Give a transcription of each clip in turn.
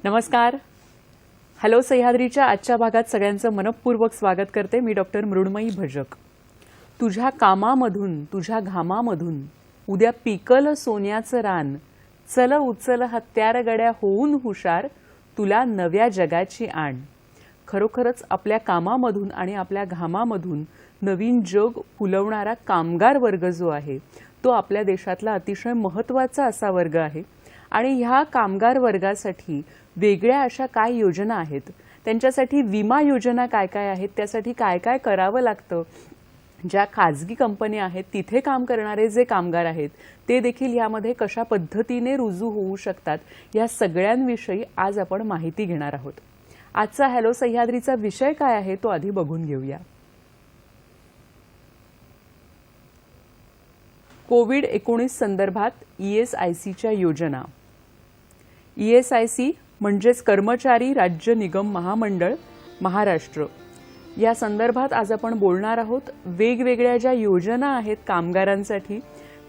नमस्कार. हॅलो सह्याद्रीच्या आजच्या भागात सगळ्यांचं मनपूर्वक स्वागत करते. मी डॉक्टर मृण्मयी भजक. तुझ्या कामामधून तुझ्या घामामधून उद्या पिकल सोन्याचं रान, चल उचल हत्यार गड्या होऊन हुशार, तुला नव्या जगाची आण. खरोखरच आपल्या कामामधून आणि आपल्या घामामधून नवीन जग फुलवणारा कामगार वर्ग जो आहे तो आपल्या देशातला अतिशय महत्त्वाचा असा वर्ग आहे. आणि ह्या कामगार वर्गासाठी वेगळ्या अशा काय योजना आहेत, त्यांच्यासाठी विमा योजना काय काय आहेत, त्यासाठी काय काय करावं लागतं, ज्या खाजगी कंपन्या आहेत तिथे काम करणारे जे कामगार आहेत ते देखील यामध्ये कशा पद्धतीने रुजू होऊ शकतात, या सगळ्यांविषयी आज आपण माहिती घेणार आहोत. आजचा हॅलो सह्याद्रीचा विषय काय आहे तो आधी बघून घेऊया. कोविड-19 संदर्भात ESICच्या योजना. ESIC म्हणजेच कर्मचारी राज्य निगम महामंडळ महाराष्ट्र, या संदर्भात आज आपण बोलणार आहोत. वेगवेगळ्या ज्या योजना आहेत कामगारांसाठी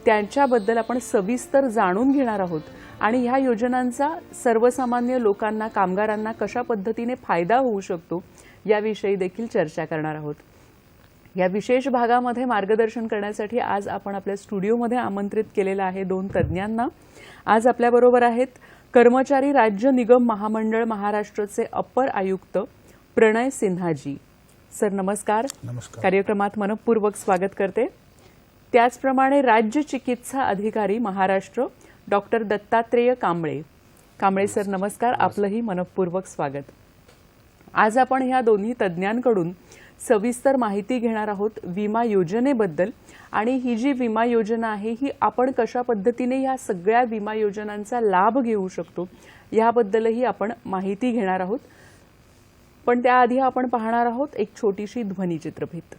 त्यांच्याबद्दल आपण सविस्तर जाणून घेणार आहोत आणि ह्या योजनांचा सर्वसामान्य लोकांना, कामगारांना कशा पद्धतीने फायदा होऊ शकतो याविषयी देखील चर्चा करणार आहोत. या विशेष भागामध्ये मार्गदर्शन करण्यासाठी आज आपण आपल्या स्टुडिओमध्ये आमंत्रित केलेला आहे दोन तज्ज्ञांना. आज आपल्याबरोबर आहेत कर्मचारी राज्य निगम महामंडळ महाराष्ट्राचे अपर आयुक्त प्रणय सिन्हाजी. सर नमस्कार. नमस्कार. कार्यक्रमात मनपूर्वक स्वागत करते. त्याचप्रमाणे राज्य चिकित्सा अधिकारी महाराष्ट्र डॉक्टर दत्तात्रेय कांबळे. कांबळे सर नमस्कार. आपलंही मनपूर्वक स्वागत. आज आपण ह्या दोन्ही तज्ज्ञांकडून सविस्तर माहिती घेणार आहोत विमा योजनेबद्दल. आणि ही जी विमा योजना आहे ही आपण कशा पद्धतीने ह्या सगळ्या विमा योजनांचा लाभ घेऊ शकतो याबद्दलही आपण माहिती घेणार आहोत. पण त्याआधी आपण पाहणार आहोत एक छोटीशी ध्वनिचित्रफीत.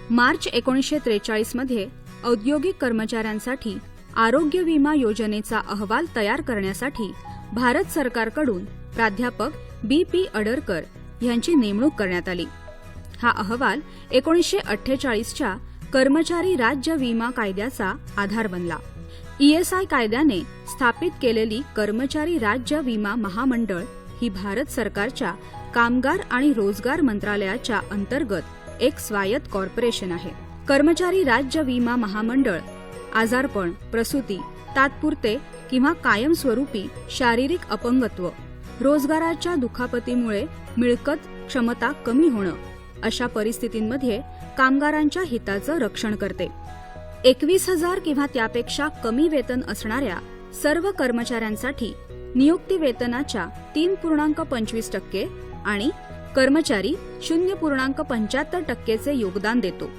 मार्च 1943 मध्ये औद्योगिक कर्मचाऱ्यांसाठी आरोग्य विमा योजनेचा अहवाल तयार करण्यासाठी भारत सरकारकडून प्राध्यापक B.P. अडरकर यांची नेमणूक करण्यात आली. हा अहवाल 1948च्या कर्मचारी राज्य विमा कायद्याचा आधार बनला. ESI कायद्याने स्थापित केलेली कर्मचारी राज्य विमा महामंडळ ही भारत सरकारच्या कामगार आणि रोजगार मंत्रालयाच्या अंतर्गत एक स्वायत्त कॉर्पोरेशन आहे. कर्मचारी राज्य विमा महामंडळ आजारपण, प्रसूती, तात्पुरते किंवा कायमस्वरूपी शारीरिक अपंगत्व, रोजगाराच्या दुखापतीमुळे मिळकत क्षमता कमी होणं अशा परिस्थितींमध्ये कामगारांच्या हिताचं रक्षण करते. 21,000 किंवा त्यापेक्षा कमी वेतन असणाऱ्या सर्व कर्मचाऱ्यांसाठी नियुक्ती वेतनाच्या 3.25% आणि कर्मचारी 0.75%चे योगदान देतो.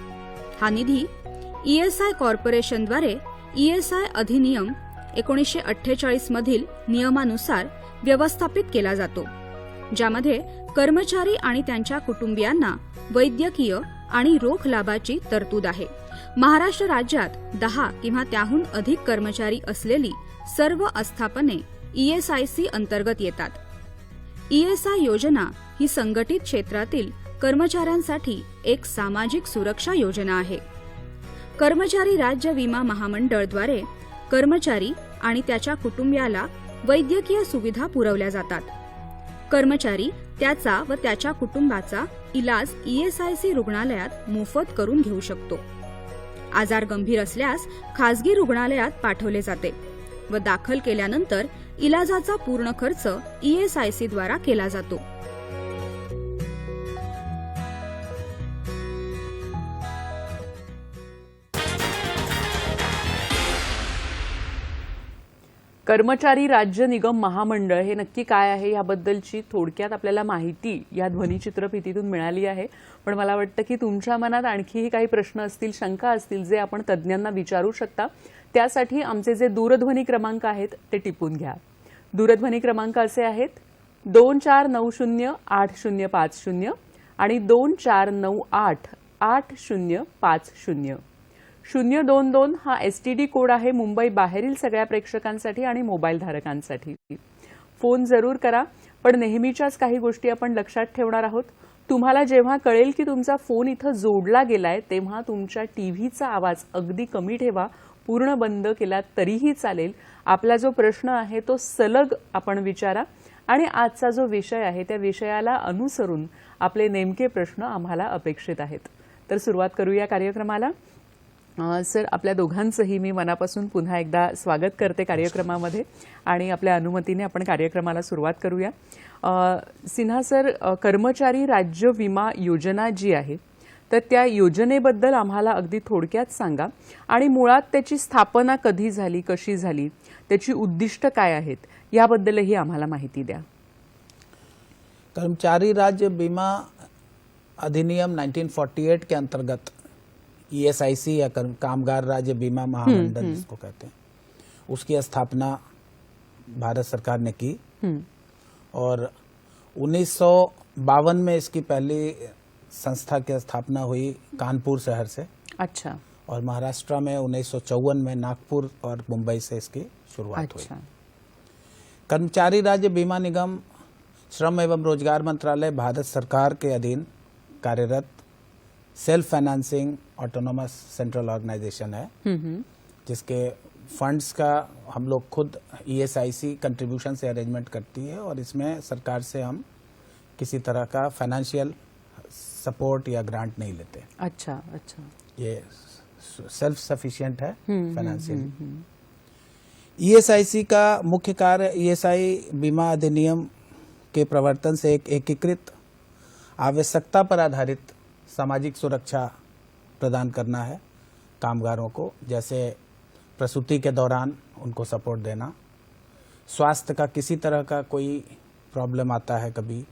हा निधी ESI कॉर्पोरेशनद्वारे ESI अधिनियम 1948 मधील नियमानुसार व्यवस्थापित केला जातो, ज्यामध्ये कर्मचारी आणि त्यांच्या कुटुंबियांना वैद्यकीय आणि रोख लाभाची तरतूद आहे. महाराष्ट्र राज्यात 10 किंवा त्याहून अधिक कर्मचारी असलेली सर्व आस्थापने ESIC अंतर्गत येतात. ESI योजना ही संघटित क्षेत्रातील कर्मचाऱ्यांसाठी एक सामाजिक सुरक्षा योजना आहे. कर्मचारी राज्य विमा महामंडळद्वारे कर्मचारी आणि त्याच्या कुटुंबियाला वैद्यकीय सुविधा पुरवल्या जातात. कर्मचारी त्याचा व त्याच्या कुटुंबाचा इलाज ESIC रुग्णालयात मोफत करून घेऊ शकतो. आजार गंभीर असल्यास खासगी रुग्णालयात पाठवले जाते व दाखल केल्यानंतर इलाजाचा पूर्ण खर्च ESIC द्वारा केला जातो. कर्मचारी राज्य निगम महामंडळ हे नक्की काय आहे याबद्दलची थोडक्यात आपल्याला माहिती या ध्वनिचित्रफितीतून मिळाली आहे. पण मला वाटतं की तुमच्या मनात आणखीही काही प्रश्न असतील, शंका असतील जे आपण तज्ज्ञांना विचारू शकता. त्यासाठी आमचे जे दूरध्वनी क्रमांक आहेत ते टिपून घ्या. दूरध्वनी क्रमांक असे आहेत 24908050 आणि 24988050. 022 हा STD कोड आहे मुंबई बाहेरील सगळ्या प्रेक्षकांसाठी आणि मोबाईल धारकांसाठी. फोन जरूर करा, पण नेहमीच्याच काही गोष्टी आपण लक्षात ठेवणार आहोत. तुम्हाला जेव्हा कळेल की तुमचा फोन इथं जोडला गेलाय तेव्हा तुमच्या टीव्हीचा आवाज अगदी कमी ठेवा, पूर्ण बंद केला तरीही चालेल. आपला जो प्रश्न आहे तो सलग आपण विचारा आणि आजचा जो विषय आहे त्या विषयाला अनुसरून आपले नेमके प्रश्न आम्हाला अपेक्षित आहेत. तर सुरुवात करूया कार्यक्रमाला. सर, आपल्या दोघांचंही मी मनापासून पुन्हा एकदा स्वागत करते कार्यक्रमामध्ये आणि आपल्या अनुमतीने आपण कार्यक्रमाला सुरुवात करूया. सिन्हा सर, कर्मचारी राज्य विमा योजना जी आहे तर त्या योजनेबद्दल आम्हाला अगदी थोडक्यात सांगा आणि मुळात त्याची स्थापना कधी झाली, कशी झाली, त्याची उद्दिष्ट काय आहेत याबद्दलही आम्हाला माहिती द्या. कर्मचारी राज्य बीमा अधिनियम 1948 के अंतर्गत ESIC या कामगार राज्य बीमा महामंडल जिसको कहते हैं, उसकी स्थापना भारत सरकार ने की और 1952 में इसकी पहली संस्था की स्थापना हुई कानपुर शहर से. अच्छा. और महाराष्ट्र में 1954 में नागपुर और मुंबई से इसकी शुरुआत हुई. कर्मचारी राज्य बीमा निगम श्रम एवं रोजगार मंत्रालय भारत सरकार के अधीन कार्यरत self financing autonomous central organisation है, जिसके फंड्स का हम लोग खुद ESIC कंट्रीब्यूशन से अरेंजमेंट करती है और इसमें सरकार से हम किसी तरह का फाइनेंशियल सपोर्ट या ग्रांट नहीं लेते. अच्छा अच्छा. ये सेल्फ सफिशिएंट है फाइनेंशियल. ESIC का मुख्य कार्य ESI बीमा अधिनियम के प्रवर्तन से एक एकीकृत आवश्यकता पर आधारित सामाजिक सुरक्षा प्रदान करना है कामगारों को, जैसे प्रसूति के दौरान उनको सपोर्ट देना, स्वास्थ्य का किसी तरह का कोई प्रॉब्लम आता है, कभी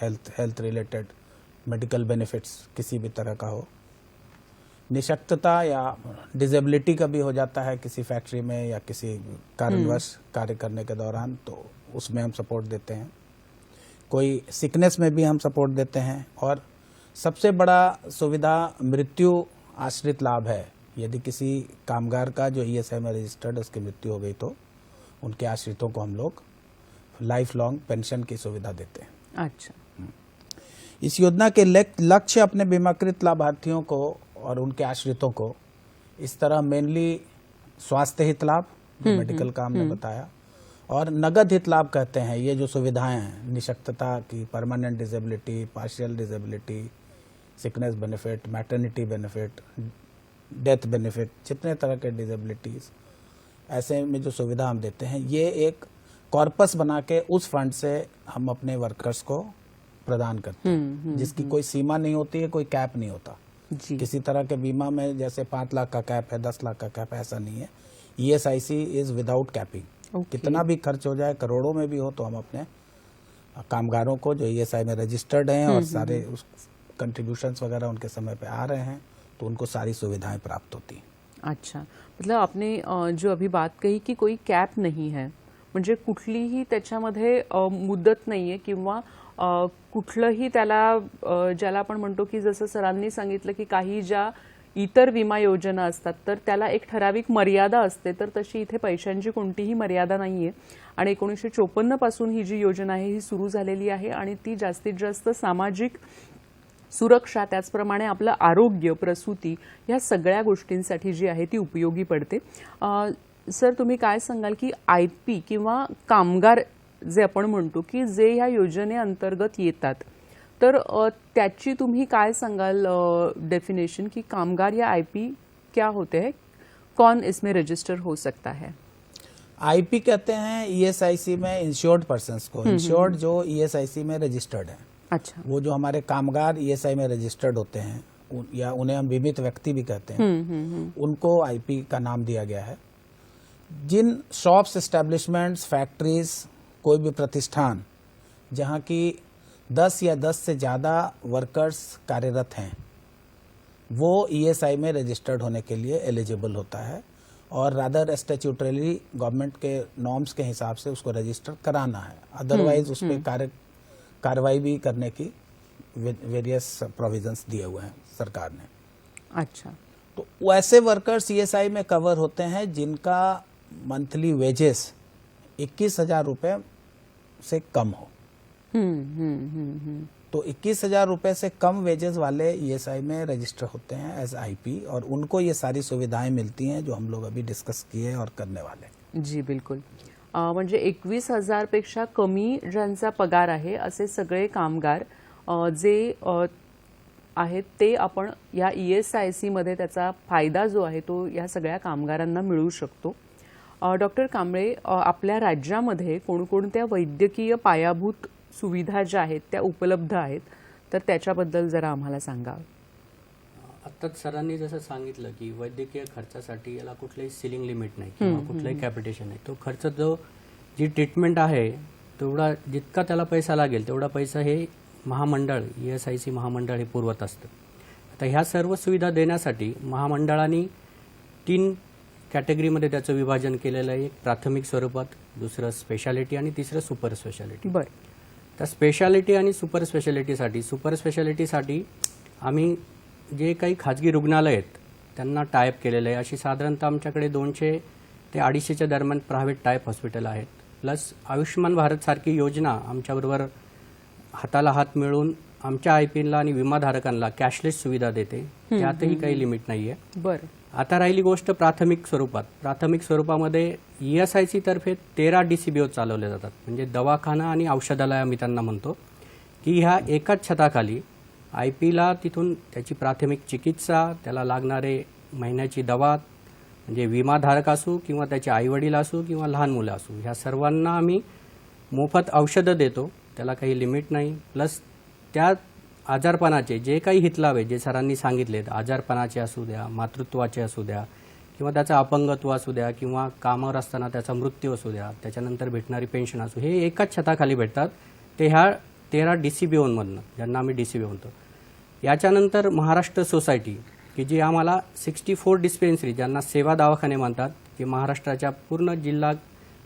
हेल्थ रिलेटेड मेडिकल बेनिफिट्स किसी भी तरह का हो, निशक्तता या डिसेबिलिटी का भी हो जाता है किसी फैक्ट्री में या किसी कारणवश कार्य करने के दौरान, तो उसमें हम सपोर्ट देते हैं. कोई सिकनेस में भी हम सपोर्ट देते हैं. और सबसे बड़ा सुविधा मृत्यु आश्रित लाभ है. यदि किसी कामगार का जो ESI में रजिस्टर्ड उसकी मृत्यु हो गई तो उनके आश्रितों को हम लोग लाइफ लॉन्ग पेंशन की सुविधा देते हैं. अच्छा. इस योजना के लक्ष्य अपने बीमाकृत लाभार्थियों को और उनके आश्रितों को इस तरह मेनली स्वास्थ्य हित लाभ, जो मेडिकल का हमने बताया, और नगद हित लाभ कहते हैं. ये जो सुविधाएं हैं, निशक्तता की, permanent disability, partial disability, sickness benefit, maternity benefit, death benefit, जितने तरह के डिसेबिलिटीज, ऐसे में जो सुविधा हम देते हैं, ये एक कॉर्पस बना के उस फंड से हम अपने वर्कर्स को प्रदान करते हैं, जिसकी कोई सीमा नहीं होती है, कोई कैप नहीं होता. किसी तरह के बीमा में जैसे 5 लाख का कैप है, 10 लाख का कैप है, ऐसा नहीं है. ESIC is without capping. कितना भी खर्च हो जाए, करोड़ों में भी हो, तो हम अपने कामगारों को जो ESI में रजिस्टर्ड हैं और सारे उस कंट्रीब्यूशंस वगैरह उनके समय पे आ रहे हैं, तो उनको सारी सुविधाएं प्राप्त होती हैं. अच्छा. मतलब आपने जो अभी बात कही की कोई कॅप नाही है, म्हणजे कुठलीही त्याच्यामध्ये मुदत नाहीये किंवा कुठलंही त्याला ज्याला आपण म्हणतो की जसं सरांनी सांगितलं की काही ज्या इतर विमा योजना असतात तर त्याला एक ठराविक मर्यादा असते, तर तशी इथे पैशांची कोणतीही मर्यादा नाहीये. आणि 1954 पासून ही जी योजना आहे ही सुरू झालेली आहे आणि ती जास्तीत जास्त सामाजिक सुरक्षा, त्याचप्रमाणे आपलं आरोग्य, प्रसूती या सगळ्या गोष्टींसाठी जी आहे ती उपयोगी पडते. सर, तुम्ही काय सांगाल की IP किंवा कामगार जे आपण म्हणतो की जे ह्या योजनेअंतर्गत येतात, तर त्याची तुम्ही काय सांगाल डेफिनेशन की कामगार या IP क्या होते हैं, कौन इसमें रजिस्टर हो सकता है? आईपी कहते हैं ईएसआईसी में इंश्योर्ड पर्सन्स को, इंश्योर्ड जो ईएसआईसी में रजिस्टर्ड हैं। अच्छा। वो जो हमारे कामगार ईएसआई में रजिस्टर्ड होते हैं या उन्हें हम बीमित व्यक्ति भी कहते हैं, उनको आईपी का नाम दिया गया है। जिन शॉप्स, एस्टेब्लिशमेंट्स, फैक्ट्रीज, कोई भी प्रतिष्ठान जहाँ की 10 या 10 से ज़्यादा वर्कर्स कार्यरत हैं, वो ईएसआई में रजिस्टर्ड होने के लिए एलिजिबल होता है और रादर स्टैट्यूटरी गवर्नमेंट के नॉर्म्स के हिसाब से उसको रजिस्टर कराना है। अदरवाइज उस पर कार्रवाई भी करने की वेरियस प्रोविजंस दिए हुए हैं सरकार ने। अच्छा। तो वैसे वर्कर्स ईएसआई में कवर होते हैं जिनका मंथली वेजेस 21,000 रुपये से कम हो। तो 21,000 रुपये से कम वेजेस वाले ईएसआई में रजिस्टर होते हैं एज आईपी, और उनको ये सारी सुविधाएं मिलती हैं जो हम लोग अभी डिस्कस किए और करने वाले हैं। जी बिलकुल. म्हणजे 21,000 पेक्षा कमी ज्यांचा पगार आहे असे सगळे कामगार जे आहेत ते आपण या ESIC मध्ये त्याचा फायदा जो आहे तो या सगळ्या कामगारांना मिळू शकतो. डॉक्टर कांबळे, आपल्या राज्यामध्ये कोणकोणत्या वैद्यकीय पायाभूत सुविधा ज्या आहेत त्या उपलब्ध आहेत तर त्याच्याबद्दल जरा आम्हाला सांगा. आत्ताच सरांनी जसं सांगितलं की वैद्यकीय खर्चासाठी याला कुठलंही सिलिंग लिमिट नाही किंवा कुठलंही कॅपिटेशन नाही. तो खर्च जो जी ट्रीटमेंट आहे तेवढा जितका त्याला पैसा लागेल तेवढा पैसा हे महामंडळ ESIC महामंडळ हे पुरवत असतं. आता ह्या सर्व सुविधा देण्यासाठी महामंडळाने 3 कॅटेगरीमध्ये त्याचं विभाजन केलेलं आहे. एक प्राथमिक स्वरूपात, दुसरं स्पेशालिटी आणि तिसरं सुपर स्पेशालिटी. बरं. तर स्पेशालिटी आणि सुपर स्पेशालिटीसाठी आम्ही जे काही खाजगी रुग्णालय आहेत त्यांना टायअप केलेलं आहे. अशी साधारणतः आमच्याकडे 200 ते 250च्या दरम्यान प्रायव्हेट टायप हॉस्पिटल आहेत. प्लस आयुष्यमान भारत सारखी योजना आमच्याबरोबर हाताला हात मिळून आमच्या आयपीला आणि विमाधारकांना कॅशलेस सुविधा देते. त्यातही काही लिमिट नाहीये. बरं. आता राहिली गोष्ट प्राथमिक स्वरूपात. प्राथमिक स्वरूपामध्ये ESIC तर्फे 13 DCBO चालवले जातात. म्हणजे दवाखाना आणि औषधालय आम्ही त्यांना म्हणतो की ह्या एकाच छताखाली आयपीला तिथून त्याची प्राथमिक चिकित्सा, त्याला लागणारे महिन्याची दवा, म्हणजे विमाधारक असू किंवा त्याचे आईवडील असू किंवा लहान मुलं असू, ह्या सर्वांना आम्ही मोफत औषधं देतो. त्याला काही लिमिट नाही. प्लस त्या आजारपणाचे जे काही हितलावे जे सरांनी सांगितलेत, आजारपणाचे असू द्या, मातृत्वाचे असू द्या किंवा त्याचं अपंगत्व असू द्या किंवा कामावर असताना त्याचा मृत्यू असू द्या, त्याच्यानंतर भेटणारी पेन्शन असू, हे एकाच छताखाली भेटतात. ते ह्या 13 DCBOमधनं, ज्यांना आम्ही DCBO म्हणतो. याच्यानंतर महाराष्ट्र सोसायटी की जी आम्हाला 64 डिस्पेन्सरी, ज्यांना सेवा दवाखाने म्हणतात, की महाराष्ट्राच्या पूर्ण जिल्हा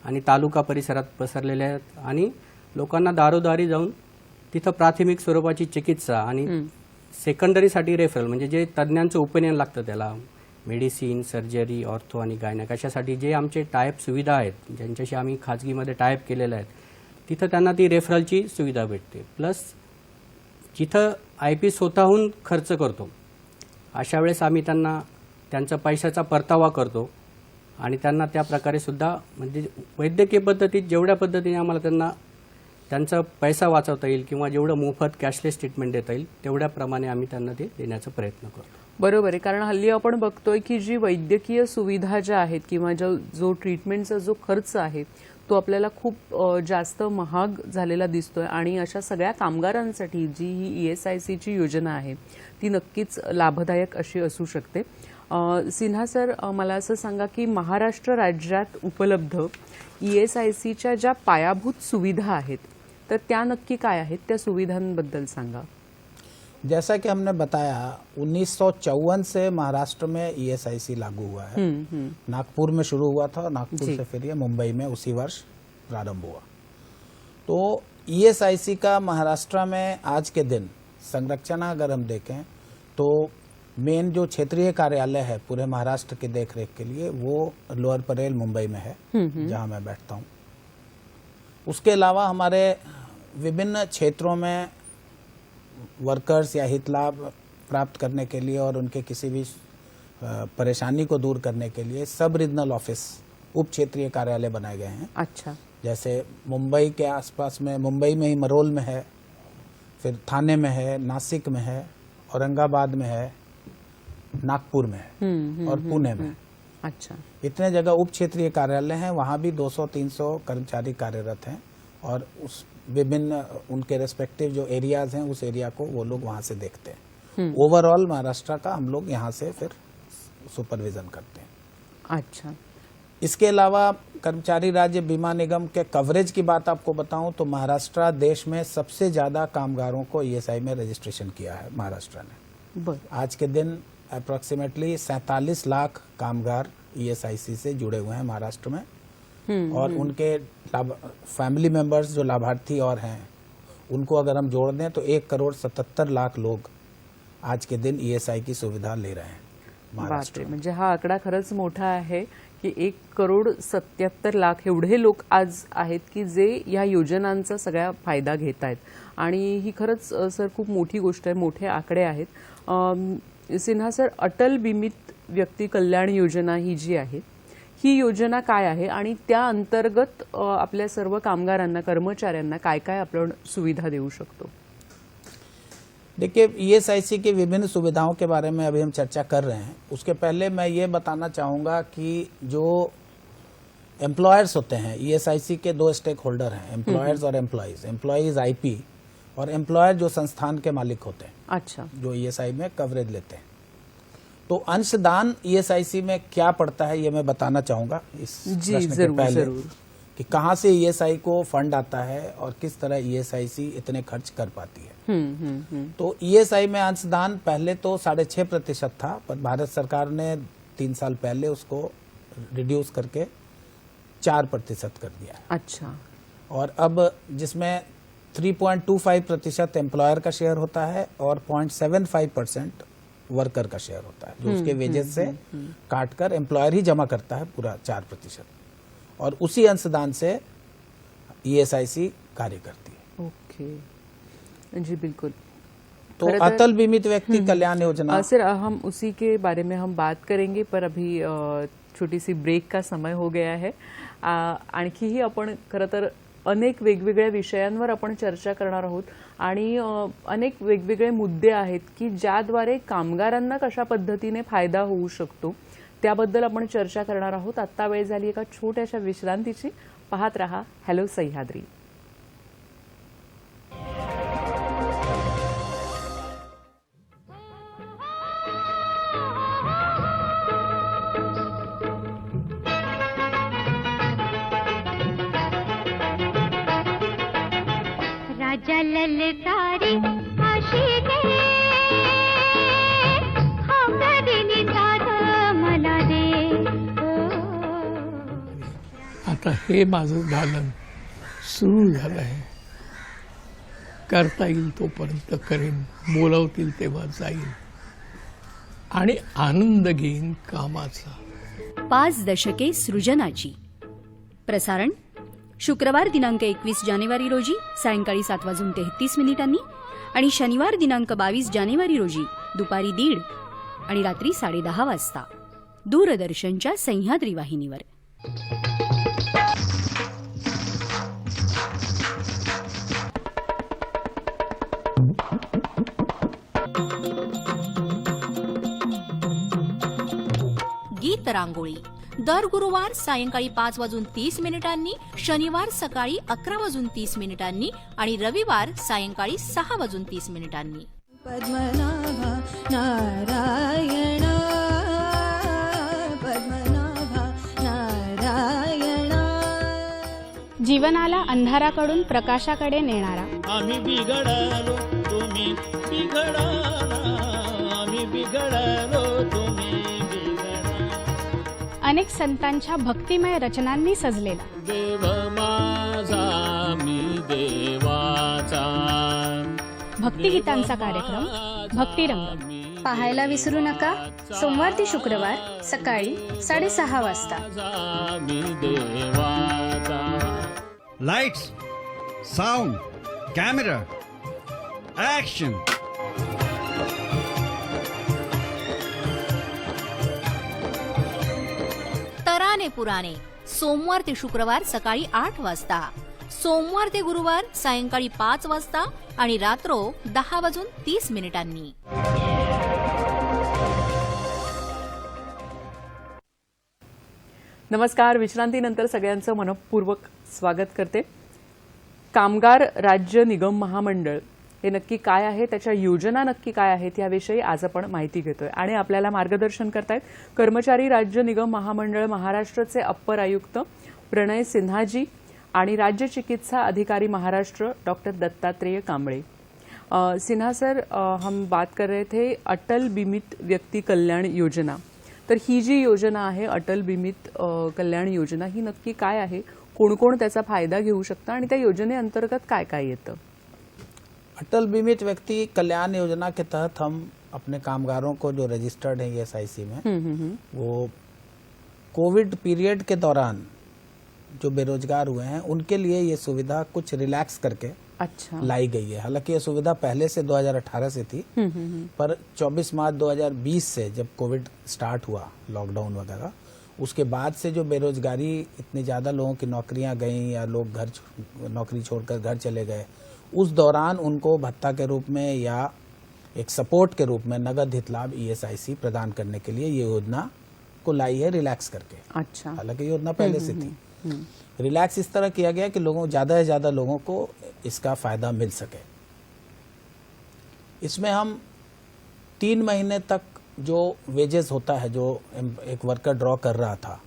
आणि तालुका परिसरात पसरलेले आहेत आणि लोकांना दारोदारी जाऊन तिथं प्राथमिक स्वरूपाची चिकित्सा आणि सेकंडरीसाठी रेफरल, म्हणजे जे तज्ज्ञांचं ओपिनियन लागतं त्याला, मेडिसिन, सर्जरी, ऑर्थो आणि गायनॅक, अशासाठी जे आमचे टायप सुविधा आहेत, ज्यांच्याशी आम्ही खाजगीमध्ये टायप केलेले आहेत, तिथं त्यांना ती रेफरलची सुविधा भेटते. प्लस जिथं आयपी स्वतःहून खर्च करतो अशा वेळेस आम्ही त्यांना त्यांचा पैशाचा परतावा करतो आणि त्यांना त्या प्रकारे सुद्धा, म्हणजे वैद्यकीय पद्धतीत जेवढ्या पद्धतीने आम्हाला त्यांना त्यांचा पैसा वाचवता येईल किंवा जेवढं मोफत कॅशलेस ट्रीटमेंट देता येईल तेवढ्या प्रमाणे आम्ही त्यांना ते देण्याचा प्रयत्न करतो. बरोबर आहे. कारण हल्ली आपण बघतोय की जी वैद्यकीय सुविधा ज्या आहेत किंवा जो ट्रीटमेंटचा जो खर्च आहे तो आपल्याला खूप जास्त महाग झालेला दिसतोय आणि अशा सगळ्या कामगारांसाठी जी ही ESICची योजना आहे ती नक्कीच लाभदायक अशी असू शकते. सिन्हा सर, मला असं सांगा की महाराष्ट्र राज्यात उपलब्ध ESICच्या ज्या पायाभूत सुविधा आहेत तर त्या नक्की काय आहेत, त्या सुविधांबद्दल सांगा. जैसा कि हमने बताया 1954 से महाराष्ट्र में ESIC लागू हुआ है. नागपुर में शुरू हुआ था, नागपुर से फिर ये मुंबई में उसी वर्ष प्रारंभ हुआ. तो ESIC का महाराष्ट्र में आज के दिन संरचना अगर हम देखें तो मेन जो क्षेत्रीय कार्यालय है पूरे महाराष्ट्र की देखरेख के लिए वो लोअर परेल मुंबई में है, जहां मैं बैठता हूं. उसके अलावा हमारे विभिन्न क्षेत्रों में वर्कर्स या हित लाभ प्राप्त करने के लिए और उनके किसी भी परेशानी को दूर करने के लिए सब रीजनल ऑफिस, उप क्षेत्रीय कार्यालय बनाए गए हैं. अच्छा. जैसे मुंबई के आसपास में, मुंबई में ही मरोल में है, फिर थाने में है, नासिक में है, औरंगाबाद में है, नागपुर में है और पुणे में। अच्छा। इतने जगह उप क्षेत्रीय कार्यालय हैं, वहाँ भी 200-300 कर्मचारी कार्यरत हैं और उस विभिन्न उनके रेस्पेक्टिव जो एरियाज हैं उस एरिया को वो लोग वहाँ से देखते हैं। ओवरऑल महाराष्ट्र का हम लोग यहाँ से फिर सुपरविजन करते हैं। अच्छा। इसके अलावा कर्मचारी राज्य बीमा निगम के कवरेज की बात आपको बताऊं तो महाराष्ट्र देश में सबसे ज्यादा कामगारों को ईएसआई में रजिस्ट्रेशन किया है महाराष्ट्र ने। बर। आज के दिन अप्रोक्सीमेटली 47 लाख कामगार ईएसआईसी से जुड़े हुए हैं महाराष्ट्र में और उनके फैमिली मेंबर्स जो लाभार्थी और हैं उनको अगर हम जोड़ दें तो 1,77,00,000 लोग आज के दिन ईएसआई की सुविधा ले रहे हैं महाराष्ट्र में। म्हणजे हा आकडा खरंच मोठा आहे की 1,77,00,000 एवढे लोक आज आहेत की जे या योजनांचा सगळा फायदा घेत आहेत आणि ही खरंच सर खूप मोठी गोष्ट आहे, मोठे आकडे आहेत। सिन्हा सर, अटल बीमित व्यक्ती कल्याण योजना ही जी आहे ही योजना काय आहे आणि त्या अंतर्गत आपल्या सर्व कामगारांना कर्मचाऱ्यांना काय काय आपण सुविधा देऊ शकतो? देखिए, ईएसआईसी की विभिन्न सुविधाओं के बारे में अभी हम चर्चा कर रहे हैं। उसके पहले मैं ये बताना चाहूँगा कि जो एम्प्लॉयर्स होते हैं, ईएसआईसी के 2 स्टेक होल्डर हैं, एम्प्लॉयर्स और एम्प्लॉयज। एम्प्लॉयज आईपी और एम्प्लॉयर जो संस्थान के मालिक होते हैं, अच्छा, जो ईएसआई में कवरेज लेते हैं। तो अंशदान ईएसआईसी में क्या पड़ता है ये मैं बताना चाहूँगा इस प्रश्न के पहले कि कहाँ से ईएसआई को फंड आता है और किस तरह ईएसआईसी इतने खर्च कर पाती है। तो ईएसआई में अंशदान पहले तो 6.5% था, पर भारत सरकार ने 3 साल पहले उसको रिड्यूस करके 4% कर दिया है। अच्छा। और अब जिसमें 3.25% एम्प्लॉयर का शेयर होता है और 0.75% वर्कर का शेयर होता है, जो उसके वेजेस से काटकर एम्प्लॉयर ही जमा करता है पूरा 4%, और उसी अंशदान से ईएसआईसी कार्य करती है। ओके जी, बिल्कुल। तो अटल बीमित व्यक्ति कल्याण योजना, सर हम उसी के बारे में हम बात करेंगे, पर अभी छोटी सी ब्रेक का समय हो गया है। आणखीही आपण खरं तर अनेक वेगवेगळ्या विषयांवर आपण चर्चा करणार आहोत आणि अनेक वेगवेगळे मुद्दे आहेत की ज्याद्वारे कामगारांना कशा पद्धतीने फायदा होऊ शकतो त्याबद्दल आपण चर्चा करणार आहोत। आता वेळ झाली एका छोट्याशा विश्रांतीची। पाहत रहा हॅलो सह्याद्री। राजा ललकारी आशिके हाकरिली साध मला दे। आता हे माझं दालन सुरू झालं आहे। करता येईल तोपर्यंत करेन, बोलावतील तेव्हा जाईन आणि आनंद घेईन कामाचा। 5 दशके सृजनाची। प्रसारण शुक्रवार दिनांक 21 जानेवारी रोजी सायंकाळी 7:33 आणि शनिवार दिनांक 22 जानेवारी रोजी दुपारी 1:30 आणि रात्री 10:30 वाजता दूरदर्शनच्या सह्याद्री वाहिनीवर। गीत रांगोळी दर गुरुवार सायंकाळी 5:30 शनिवार सकाळी 11:30 आणि रविवार सायंकाळी 6:30 पद्मनाभा नारायण पद्मनाभा नारायण। जीवनाला अंधाराकडून प्रकाशाकडे नेणारा, आम्ही बिघडलो तुम्ही बिघडा, आम्ही बिघडलो तुम्ही बिघडा। अनेक संतांच्या भक्तिमय रचनांनी सजलेला देव माझा मी देवाचा भक्तिगीतांचा कार्यक्रम भक्तिरंग पाहायला विसरू नका। सोमवार ते शुक्रवार सकाळी 6:30 वाजता। मी देवाचा। Lights, sound, camera, action. तराने पुराणे सोमवार ते शुक्रवार सकाळी 8 वाजता, सोमवार ते गुरुवार सायंकाळी 5 वाजता आणि रात्र 10:30 नमस्कार. विश्रांतीनंतर सगळ्यांचं मनपूर्वक स्वागत करते. कामगार राज्य निगम महामंडळ हे नक्की काय आहे, त्याच्या योजना नक्की काय आहेत याविषयी आज आपण माहिती घेतोय आणि आपल्याला मार्गदर्शन करतायत कर्मचारी राज्य निगम महामंडळ महाराष्ट्रचे अप्पर आयुक्त प्रणय सिन्हाजी आणि राज्य चिकित्सा अधिकारी महाराष्ट्र डॉक्टर दत्तात्रेय कांबळे. सिन्हा सर, हम बात कर रहे थे अटल बीमित व्यक्ति कल्याण योजना. तर ही जी योजना आहे अटल बीमित कल्याण योजना, ही नक्की काय आहे, कोण कोण त्याचा फायदा घेऊ शकतं आणि त्या योजनेअंतर्गत काय काय येतं? अटल बीमित व्यक्ति कल्याण योजना के तहत हम अपने कामगारों को जो रजिस्टर्ड है ESIC में, वो कोविड पीरियड के दौरान जो बेरोजगार हुए हैं उनके लिए ये सुविधा कुछ रिलैक्स करके लाई गई है. हालांकि ये सुविधा पहले से 2018 से थी, पर 24 मार्च 2020 से जब कोविड स्टार्ट हुआ, लॉकडाउन वगैरह, उसके बाद से जो बेरोजगारी, इतनी ज़्यादा लोगों की नौकरियां गई या लोग नौकरी छोड़कर घर चले गए, उस दौरान उनको भत्ता के रूप में या एक सपोर्ट के रूप में नगद हित लाभ ESIC प्रदान करने के लिए ये योजना को लाई है रिलैक्स करके. अच्छा. हालांकि योजना पहले से थी. रिलैक्स इस तरह किया गया कि ज़्यादा से ज़्यादा लोगों को इसका फायदा मिल सके. इसमें हम 3 महीने तक जो वेजेस होता है, जो एक वर्कर ड्रॉ कर रहा था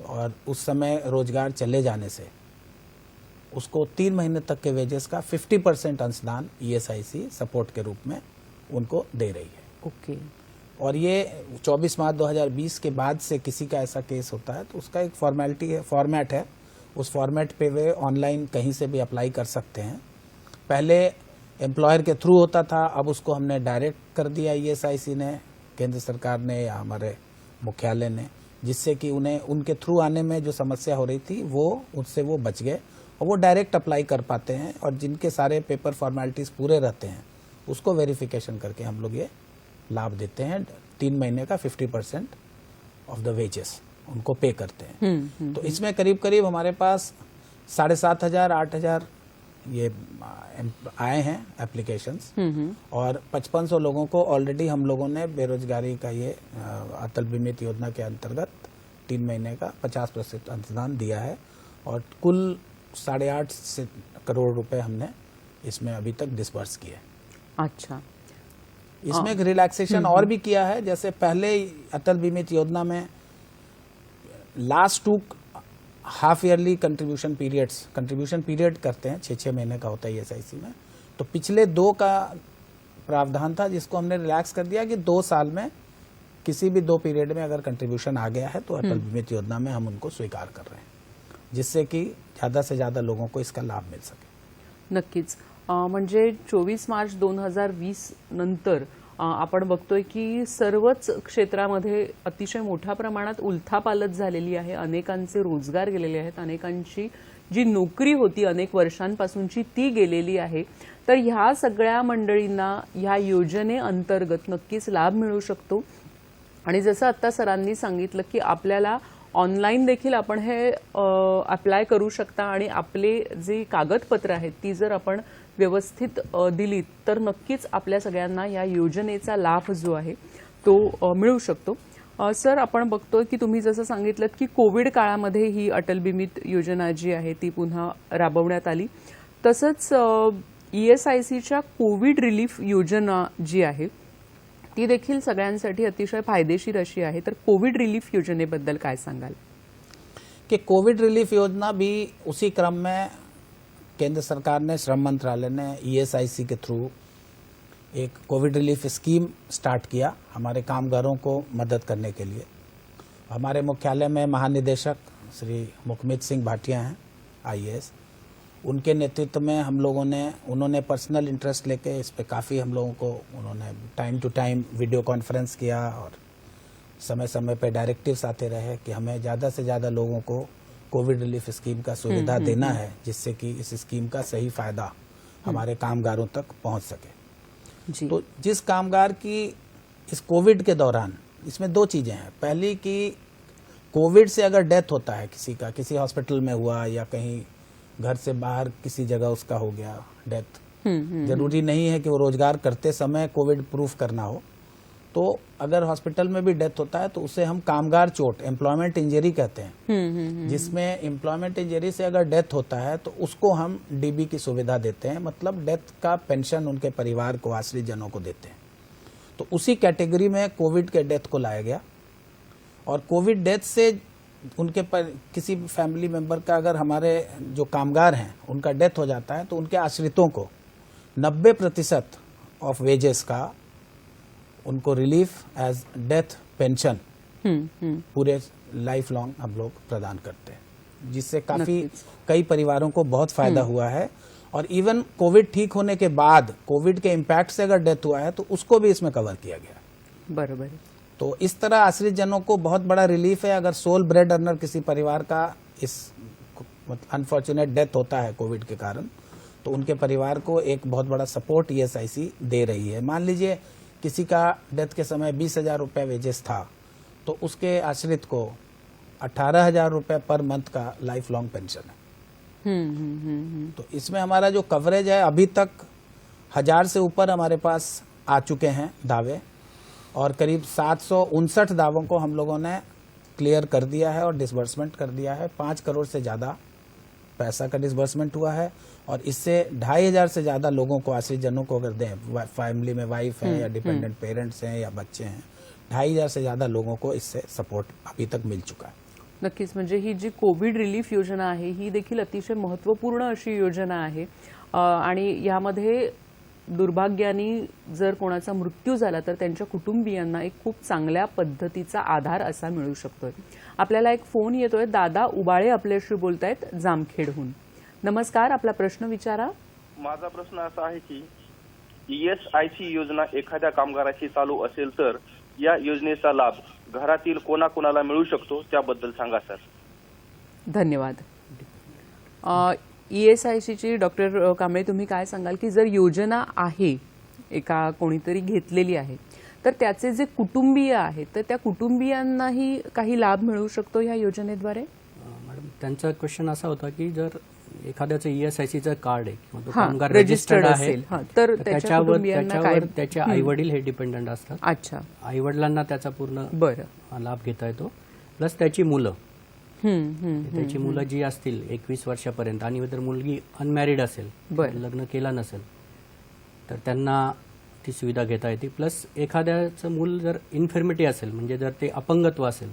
और उस समय रोजगार चले जाने से उसको 3 महीने तक के वेजेस का 50% अंशदान ESIC सपोर्ट के रूप में उनको दे रही है. ओके. और ये 24 मार्च 2020 के बाद से किसी का ऐसा केस होता है तो उसका एक फॉर्मेट है. उस फॉर्मेट पे वे ऑनलाइन कहीं से भी अप्लाई कर सकते हैं. पहले एम्प्लॉयर के थ्रू होता था, अब उसको हमने डायरेक्ट कर दिया ESIC ने, केंद्र सरकार ने या हमारे मुख्यालय ने, जिससे कि उन्हें उनके थ्रू आने में जो समस्या हो रही थी उससे वो बच गए और वो डायरेक्ट अप्लाई कर पाते हैं. और जिनके सारे पेपर फॉर्मेलिटीज़ पूरे रहते हैं उसको वेरिफिकेशन करके हम लोग ये लाभ देते हैं. 3 महीने का 50% ऑफ द वेजेस उनको पे करते हैं. तो इसमें करीब करीब हमारे पास 7,500 8,000 ये आए हैं एप्लीकेशंस और 5500 लोगों को ऑलरेडी हम लोगों ने बेरोजगारी का ये अटल बीमित योजना के अंतर्गत 3 महीने का 50% अंशदान दिया है और कुल 8.5 करोड़ रुपए हमने इसमें अभी तक डिस्बर्स किए. अच्छा. इसमें एक रिलैक्सेशन और भी किया है. जैसे पहले अटल बीमित योजना में last 2 half yearly contribution period करते हैं, 6-6 महीने का होता है ESIC में. तो पिछले 2 का प्रावधान था जिसको हमने रिलैक्स कर दिया कि 2 साल में किसी भी 2 पीरियड में अगर कंट्रीब्यूशन आ गया है तो अटल बीमित योजना में हम उनको स्वीकार कर रहे हैं, जिससे कि ज़्यादा से ज़्यादा लोगों को इसका लाभ मिल सके. नक्कीच. म्हणजे 24 मार्च 2020 नंतर आपण बघतोय की सर्वच क्षेत्रामध्ये अतिशय मोठ्या प्रमाणात उलथापालथ झालेली आहे. अनेकांचे रोजगार गेलेले आहेत, अनेकांची जी नोकरी होती अनेक वर्षांपासूनची ती गेलेली आहे. तर ह्या सगळ्या मंडळींना ह्या योजनेअंतर्गत नक्कीच लाभ मिळू शकतो. आणि जसं आता सरांनी सांगितलं की आपल्याला ऑनलाईन देखील आपण हे अप्लाय करू शकता आणि आपले जे कागदपत्र आहेत ती जर आपण व्यवस्थित दिली तर नक्कीच आपल्या सगळ्यांना या योजनेचा लाभ जो आहे तो मिळू शकतो. सर, आपण बघतोय की तुम्ही जसं सांगितलं की कोविड काळामध्ये ही अटल बीमित योजना जी आहे ती पुन्हा राबवण्यात आली. तसंच ESICच्या कोविड रिलीफ योजना जी आहे ती देखील सगळ्यांसाठी अतिशय फायदेशीर अशी आहे. तर कोविड रिलीफ योजनेबद्दल काय सांगाल? कि कोविड रिलीफ योजना भी उसी क्रम में केंद्र सरकार ने, श्रम मंत्रालय ने ESIC के थ्रू एक कोविड रिलीफ स्कीम स्टार्ट किया हमारे कामगारों को मदद करने के लिए. हमारे मुख्यालय में महानिदेशक श्री मुखमित सिंह भाटिया हैं IAS, उनके नेतृत्व में हम लोगों ने, उन्होंने पर्सनल इंटरेस्ट लेके इस पे काफ़ी हम लोगों को, उन्होंने time to time video conference किया और समय समय पे डायरेक्टिव्स आते रहे कि हमें ज़्यादा से ज़्यादा लोगों को कोविड रिलीफ स्कीम का सुविधा देना है, जिससे कि इस स्कीम का सही फायदा हमारे कामगारों तक पहुंच सके. तो जिस कामगार की इस कोविड के दौरान, इसमें 2 चीज़ें हैं. पहली कि कोविड से अगर डेथ होता है किसी का, किसी हॉस्पिटल में हुआ या कहीं घर से बाहर किसी जगह उसका हो गया डेथ, जरूरी नहीं है कि वो रोजगार करते समय कोविड प्रूफ करना हो. तो अगर हॉस्पिटल में भी डेथ होता है तो उसे हम कामगार चोट, एम्प्लॉयमेंट इंजरी कहते हैं, जिसमें एम्प्लॉयमेंट इंजरी से अगर डेथ होता है तो उसको हम डीबी की सुविधा देते हैं, मतलब डेथ का पेंशन उनके परिवार को, आश्रित जनों को देते हैं। तो उसी कैटेगरी में कोविड के डेथ को लाया गया, और कोविड डेथ से उनके पर किसी फैमिली मेंबर का, अगर हमारे जो कामगार हैं उनका डेथ हो जाता है तो उनके आश्रितों को 90% ऑफ वेजेस का उनको रिलीफ एज डेथ पेंशन पूरे लाइफ लॉन्ग हम लोग प्रदान करते हैं, जिससे काफी कई परिवारों को बहुत फायदा हुआ है। और इवन कोविड ठीक होने के बाद कोविड के इम्पैक्ट से अगर डेथ हुआ है तो उसको भी इसमें कवर किया गया। बरोबर। तो इस तरह आश्रित जनों को बहुत बड़ा रिलीफ है। अगर सोल ब्रेड अर्नर किसी परिवार का इस अनफॉर्चुनेट डेथ होता है कोविड के कारण, तो उनके परिवार को एक बहुत बड़ा सपोर्ट ईएसआईसी दे रही है। मान लीजिए किसी का डेथ के समय 20,000 रुपये वेजेस था, तो उसके आश्रित को 18,000 रुपये पर मंथ का लाइफ लॉन्ग पेंशन है। तो इसमें हमारा जो कवरेज है, अभी तक 1000 से ऊपर हमारे पास आ चुके हैं दावे, और करीब 759 दावों को हम लोगों ने क्लियर कर दिया है और डिसबर्समेंट कर दिया है। 5 करोड़ से ज़्यादा पैसा का डिसबर्समेंट हुआ है, और इससे 2,500 से ज़्यादा लोगों को, आश्रित जनों को अगर दें, फैमिली में वाइफ हैं या डिपेंडेंट पेरेंट्स हैं या बच्चे हैं, 2,500 से ज़्यादा लोगों को इससे सपोर्ट अभी तक मिल चुका है। नक्कीच, म्हणजे ही जी कोविड रिलीफ योजना आहे ही देखील अतिशय महत्त्वपूर्ण अशी योजना आहे, आणि यामध्ये दुर्भाग्याने जर कोणाचा मृत्यू झाला तर त्यांच्या कुटुंबियांना एक खूप चांगल्या पद्धतीचा आधार असा मिळू शकतोय। आपल्याला एक फोन येतोय, दादा उबाळे आपल्याशी बोलतायत जामखेडहून। नमस्कार, आपला प्रश्न विचारा। माझा प्रश्न असा आहे की ईएसआयसी योजना एखाद्या कामगाराची चालू असेल तर या योजनेचा लाभ घरातील कोणाकोणाला मिळू शकतो, त्याबद्दल सांगा सर। धन्यवाद। ईएसआयसीची डॉक्टर कांबळे तुम्ही काय सांगाल की जर योजना आहे, एका कोणीतरी घेतलेली आहे, तर त्याचे जे कुटुंबीय आहेत तर त्या कुटुंबियांनाही काही लाभ मिळू शकतो या योजनेद्वारे? मॅडम, त्यांचा क्वेश्चन असा होता की जर एखाद्याचं ईएसआयसीचं कार्ड आहे किंवा तो हां, कामगार registered रजिस्टर्ड आहे, असेल, हां, तर त्याच्या त्याच्यावर कुटुंबियांना काय? त्याचे आई वडील हे डिपेंडंट असतात। अच्छा, आई वडिलांना त्याचा पूर्ण बरं, लाभ घेता येतो, प्लस त्याची मुलं, त्याची मुलं जी असतील 21 वर्षापर्यंत, आणि जर मुलगी अनमॅरिड असेल, लग्न केला नसेल, तर त्यांना ती सुविधा घेता येते। प्लस एखाद्याचं मूल जर इन्फर्मिटी असेल, म्हणजे जर ते अपंगत्व असेल,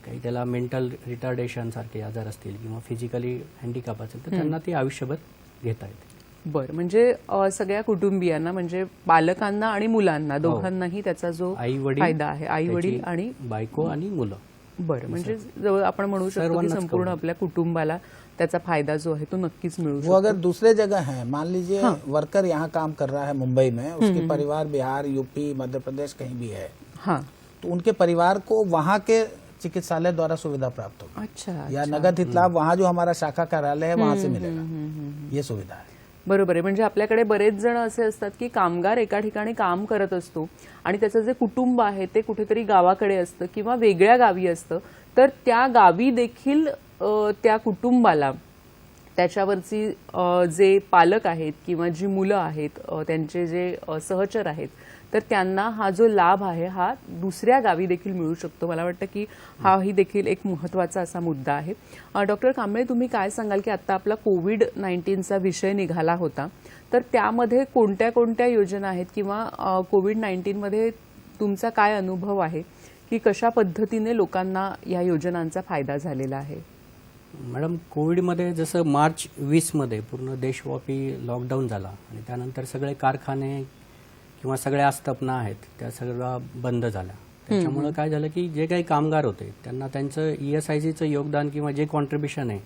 काही त्याला मेंटल रिटार्डेशन सारखे आजार असतील किंवा फिजिकली हँडिकॅप असेल, तर त्यांना ती आयुष्यभर घेता येते। बरं, म्हणजे सगळ्या कुटुंबियांना, म्हणजे पालकांना आणि मुलांना दोघांनाही त्याचा जो फायदा आहे, आई वडील आणि बायको आणि मुलं। बरं, म्हणजे जवळ आपण म्हणू शकतो की संपूर्ण आपल्या कुटुंबाला त्याचा फायदा जो है तो नक्कीच मिलू वो अगर दूसरे जगह है, मान लीजिए वर्कर यहाँ काम कर रहा है मुंबई में, उसके परिवार बिहार, यूपी, मध्य प्रदेश कहीं भी है, हाँ, तो उनके परिवार को वहाँ के चिकित्सालय द्वारा सुविधा प्राप्त होगी। अच्छा, या नगद हित लाभ वहाँ जो हमारा शाखा कार्यालय है वहाँ से मिलेगा, ये सुविधा है। बरोबर आहे। म्हणजे आपल्याकडे बरेच जण असे असतात की कामगार एका ठिकाणी काम करत असतो आणि त्याचं जे कुटुंब आहे ते कुठेतरी गावाकडे असतं किंवा वेगळ्या गावी असतं, तर त्या गावी देखील त्या कुटुंबाला त्याच्यावरची जे पालक आहेत किंवा जी मुलं आहेत, त्यांचे जे सहचर आहेत, तर त्यांना हा जो लाभ आहे हा दुसऱ्या गावी देखील मिळू शकतो। मला वाटतं की हाही देखील एक महत्त्वाचा असा मुद्दा आहे। डॉक्टर कांबळे, तुम्ही काय सांगाल की आता आपला कोविड-19चा विषय निघाला होता, तर त्यामध्ये कोणत्या कोणत्या योजना आहेत किंवा कोविड-19 मध्ये तुमचा काय अनुभव आहे की कशा पद्धतीने लोकांना या योजनांचा फायदा झालेला आहे? मॅडम, कोविडमध्ये जसं मार्च 20 मध्ये पूर्ण देशव्यापी लॉकडाऊन झाला आणि त्यानंतर सगळे कारखाने किंवा सगळ्या आस्थापना आहेत त्या सगळ्या बंद झाल्या। त्याच्यामुळे काय झालं की जे काही कामगार होते त्यांना त्यांचं ईएसआयसीचं योगदान किंवा जे कॉन्ट्रीब्युशन आहे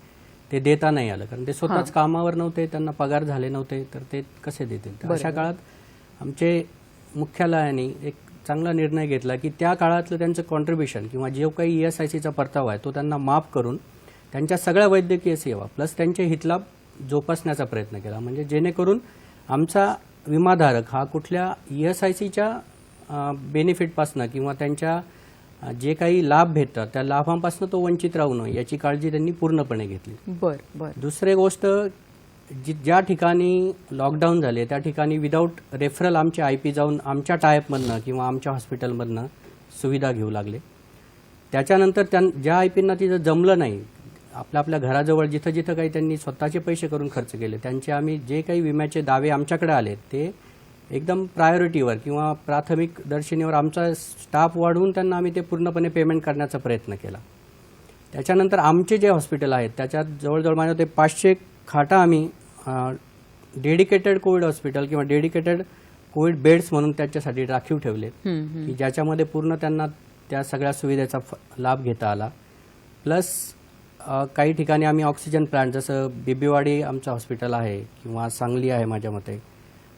ते देता नाही आलं, कारण ते स्वतःच कामावर नव्हते, त्यांना पगार झाले नव्हते, तर ते कसे देतील? अशा काळात आमचे मुख्यालयाने एक चांगला निर्णय घेतला की त्या काळातलं त्यांचं कॉन्ट्रीब्युशन किंवा जो काही ईएसआयसीचा परतावा आहे तो त्यांना माफ करून त्यांच्या सगळ्या वैद्यकीय सेवा प्लस त्यांचे हितलाभ जोपासण्याचा प्रयत्न केला, म्हणजे जेणेकरून आमचा विमाधारक हा कुठल्या ईएसआयसीच्या बेनिफिटपासून किंवा त्यांच्या जे काही लाभ भेटतात त्या लाभांपासून तो वंचित राहू नये याची काळजी त्यांनी पूर्णपणे घेतली। बरं, दुसरी गोष्ट ज्या ठिकाणी लॉकडाऊन झाले त्या ठिकाणी विदाऊट रेफरल आमचे IP जाऊन आमच्या टायपमधनं किंवा आमच्या हॉस्पिटलमधनं सुविधा घेऊ लागले. त्याच्यानंतर ज्या IPंना तिथं जमलं नाही, आपल्या घराजवळ जिथं जिथं काही त्यांनी स्वतःचे पैसे करून खर्च केले, त्यांचे आम्ही जे काही विम्याचे दावे आमच्याकडे आले ते एकदम प्रायोरिटीवर किंवा प्राथमिक दर्शनीवर आमचा स्टाफ वाढवून त्यांना आम्ही ते पूर्णपणे पेमेंट करण्याचा प्रयत्न केला. त्याच्यानंतर आमचे जे हॉस्पिटल आहेत त्याच्यात जवळजवळ माझ्या ते 500 खाटा आम्ही डेडिकेटेड कोविड हॉस्पिटल किंवा डेडिकेटेड कोविड बेड्स म्हणून त्याच्यासाठी राखीव ठेवले की ज्याच्यामध्ये पूर्ण त्यांना त्या सगळ्या सुविधेचा लाभ घेता आला. प्लस काही ठिकाणी आम्ही ऑक्सिजन प्लांट, जसं बिबीवाडी आमचं हॉस्पिटल आहे किंवा सांगली आहे माझ्या मते,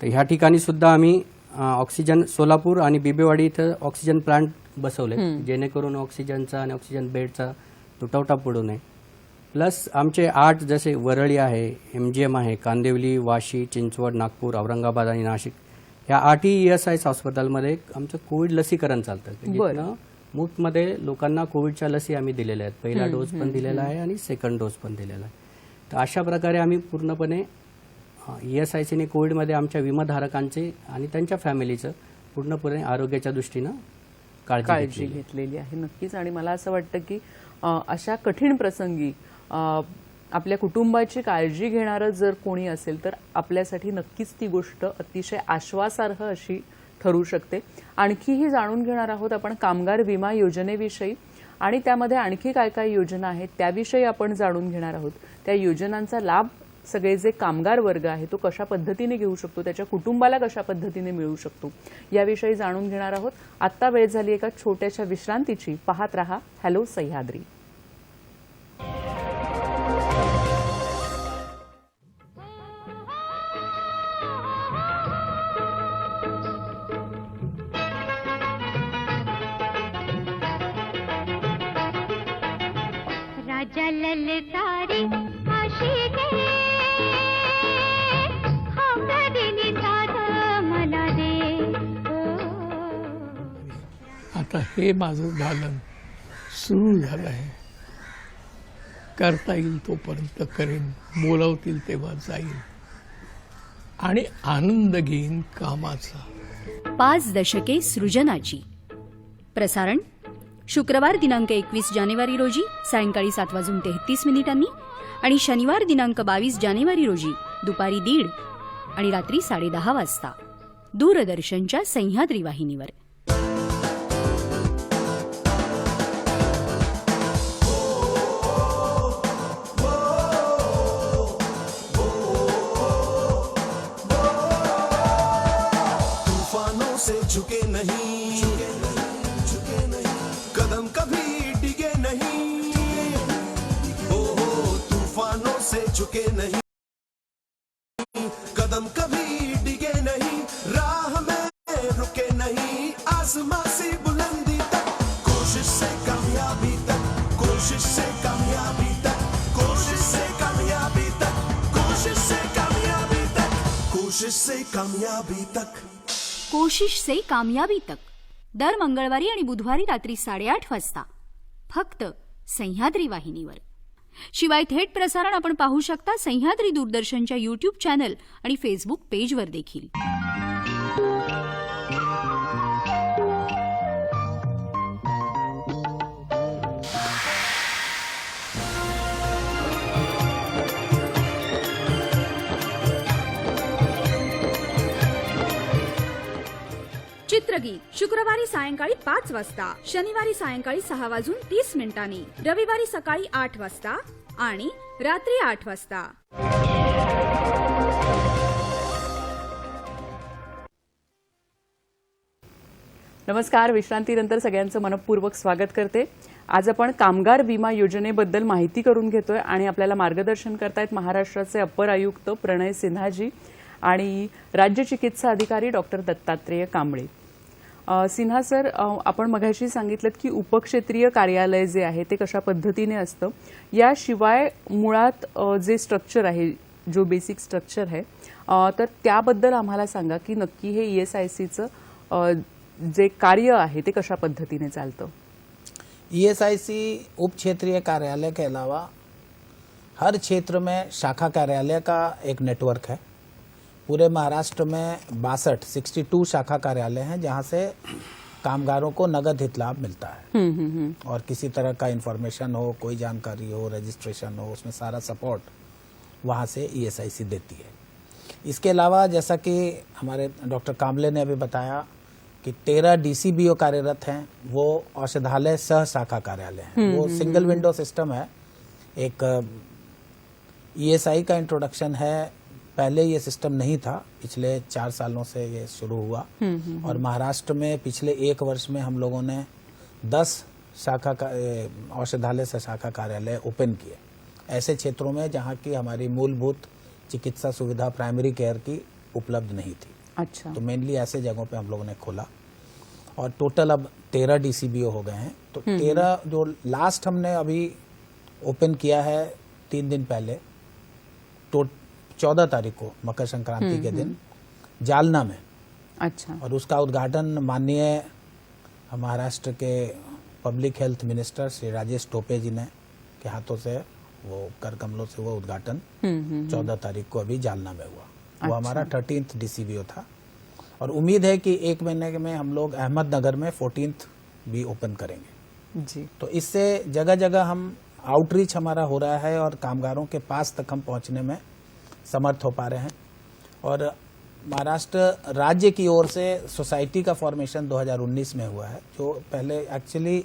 तर ह्या ठिकाणी सुद्धा आम्ही ऑक्सिजन, सोलापूर आणि बिबीवाडी इथं ऑक्सिजन प्लांट बसवले जेणेकरून ऑक्सिजनचा आणि ऑक्सिजन बेडचा तुटवडा पडू नये. प्लस आमचे 8 जसे वरळी आहे, MGM आहे, कांदिवली, वाशी, चिंचवड, नागपूर, औरंगाबाद आणि नाशिक, ह्या 8ही ESI हॉस्पिटलमध्ये आमचं कोविड लसीकरण चालतं. जिथनं मुफ्तमध्ये लोकांना कोविडच्या लसी आम्ही दिलेल्या आहेत. पहिला डोस पण दिलेला आहे आणि सेकंड डोस पण दिलेला आहे. तर अशा प्रकारे आम्ही पूर्णपणे ESICने कोविडमध्ये आमच्या विमाधारकांचे आणि त्यांच्या फॅमिलीचं पूर्णपणे आरोग्याच्या दृष्टीनं काळजी घेतलेली आहे. नक्कीच. आणि मला असं वाटतं की अशा कठीण प्रसंगी आपल्या कुटुंबाची काळजी घेणारं जर कोणी असेल तर आपल्यासाठी नक्कीच ती गोष्ट अतिशय आश्वासार्ह अशी ठरू शकते. आणखीही जाणून घेणार आहोत आपण कामगार विमा योजनेविषयी आणि त्यामध्ये आणखी काय काय योजना आहेत त्याविषयी आपण जाणून घेणार आहोत. त्या योजनांचा लाभ सगळे जे कामगार वर्ग आहे तो कशा पद्धतीने घेऊ शकतो, त्याच्या कुटुंबाला कशा पद्धतीने मिळू शकतो याविषयी जाणून घेणार आहोत. आत्ता वेळ झाली एका छोट्याशा विश्रांतीची. पाहत रहा हॅलो सह्याद्री. राजा ललकारी आशिके हमदर्दीने साथ मला दे. आता हे माझं दालन सुरू झालं आहे. करता येईल तोपर्यंत करेन, बोलावतील तेव्हा जाईल आणि आनंद घेईन कामाचा. 5 दशके सृजनाची. प्रसारण शुक्रवार दिनांक 21 जानेवारी रोजी सायंकाळी 7:33 आणि शनिवार दिनांक 22 जानेवारी रोजी दुपारी 1:30 आणि रात्री 10:30 वाजता दूरदर्शनच्या सह्याद्री वाहिनीवर. तूफानों से झुके नहीं, कदम कभी डिगे नहीं, तूफानों से झुके नहीं, कदम कभी डिगे नहीं, राह में रुके नहीं, आसमां से बुलंदी तक, कोशिश से कामयाबी तक, कोशिश से कामयाबी तक, कोशिश से कामयाबी तक, कोशिश से कामयाबी तक, कोशिश से कामयाबी तक, कोशिश से कामयाबी तक. दर मंगळवारी आणि बुधवारी रात्री 8:30 वाजता फक्त सह्याद्री वाहिनीवर. शिवाय थेट प्रसारण आपण पाहू शकता सह्याद्री दूरदर्शनच्या YouTube चॅनल आणि फेसबुक पेजवर देखील. चित्रगीत शुक्रवारी सायंकाळी 5 वाजता, शनिवारी सायंकाळी 6:30 रविवारी सकाळी 8 वाजता आणि रात्री 8 वाजता. नमस्कार. विश्रांतीनंतर सगळ्यांचं मनपूर्वक स्वागत करते. आज आपण कामगार विमा योजनेबद्दल माहिती करून घेतोय आणि आपल्याला मार्गदर्शन करतायत महाराष्ट्राचे अपर आयुक्त प्रणय सिन्हाजी आणि राज्य चिकित्सा अधिकारी डॉक्टर दत्तात्रेय कांबळे. सिन्हा सर, आपण मगाशी सांगितलं की उपक्षेत्रीय कार्यालय जे आहे ते कशा पद्धतीने असतं, याशिवाय मुळात जे स्ट्रक्चर आहे, जो बेसिक स्ट्रक्चर आहे, तर त्याबद्दल आम्हाला सांगा की नक्की हे ESICचं जे कार्य आहे ते कशा पद्धतीने चालतं. ESIC उप क्षेत्रीय कार्यालय के अलावा हर क्षेत्र में शाखा कार्यालय का एक नेटवर्क है। पूरे महाराष्ट्र में 62 शाखा कार्यालय हैं जहां से कामगारों को नगद हित लाभ मिलता है। और किसी तरह का इंफॉर्मेशन हो, कोई जानकारी हो, रजिस्ट्रेशन हो, उसमें सारा सपोर्ट वहां से ईएसआईसी देती है। इसके अलावा जैसा कि हमारे डॉक्टर कामले ने अभी बताया कि 13 डीसीबीओ कार्यरत हैं, वो औषधालय सह शाखा कार्यालय हैं। वो सिंगल विंडो सिस्टम है। एक ईएसआई का इंट्रोडक्शन है, पहले ये सिस्टम नहीं था, पिछले 4 सालों से ये शुरू हुआ। और महाराष्ट्र में पिछले 1 वर्ष में हम लोगों ने 10 शाखा का औषधालय से शाखा कार्यालय ओपन किए, ऐसे क्षेत्रों में जहाँ की हमारी मूलभूत चिकित्सा सुविधा प्राइमरी केयर की उपलब्ध नहीं थी। अच्छा। तो मेनली ऐसे जगहों पे हम लोगों ने खोला और टोटल अब 13 डीसीबीओ हो गए हैं। तो 13 जो लास्ट हमने अभी ओपन किया है 3 दिन पहले, तो 14 तारीख को मकर संक्रांति के दिन जालना में। अच्छा। और उसका उद्घाटन माननीय महाराष्ट्र के public health minister Shri Rajesh Tope ji ने के हाथों से वो कर कमलों से वो उद्घाटन 14 तारीख को अभी जालना में हुआ। वो हमारा 13th डीसीबीओ था और उम्मीद है कि 1 महीने में हम लोग अहमदनगर में 14th भी ओपन करेंगे जी। तो इससे जगह जगह हम आउटरीच हमारा हो रहा है और कामगारों के पास तक हम पहुंचने में समर्थ हो पा रहे हैं। और महाराष्ट्र राज्य की ओर से सोसाइटी का फॉर्मेशन 2019 में हुआ है, जो पहले एक्चुअली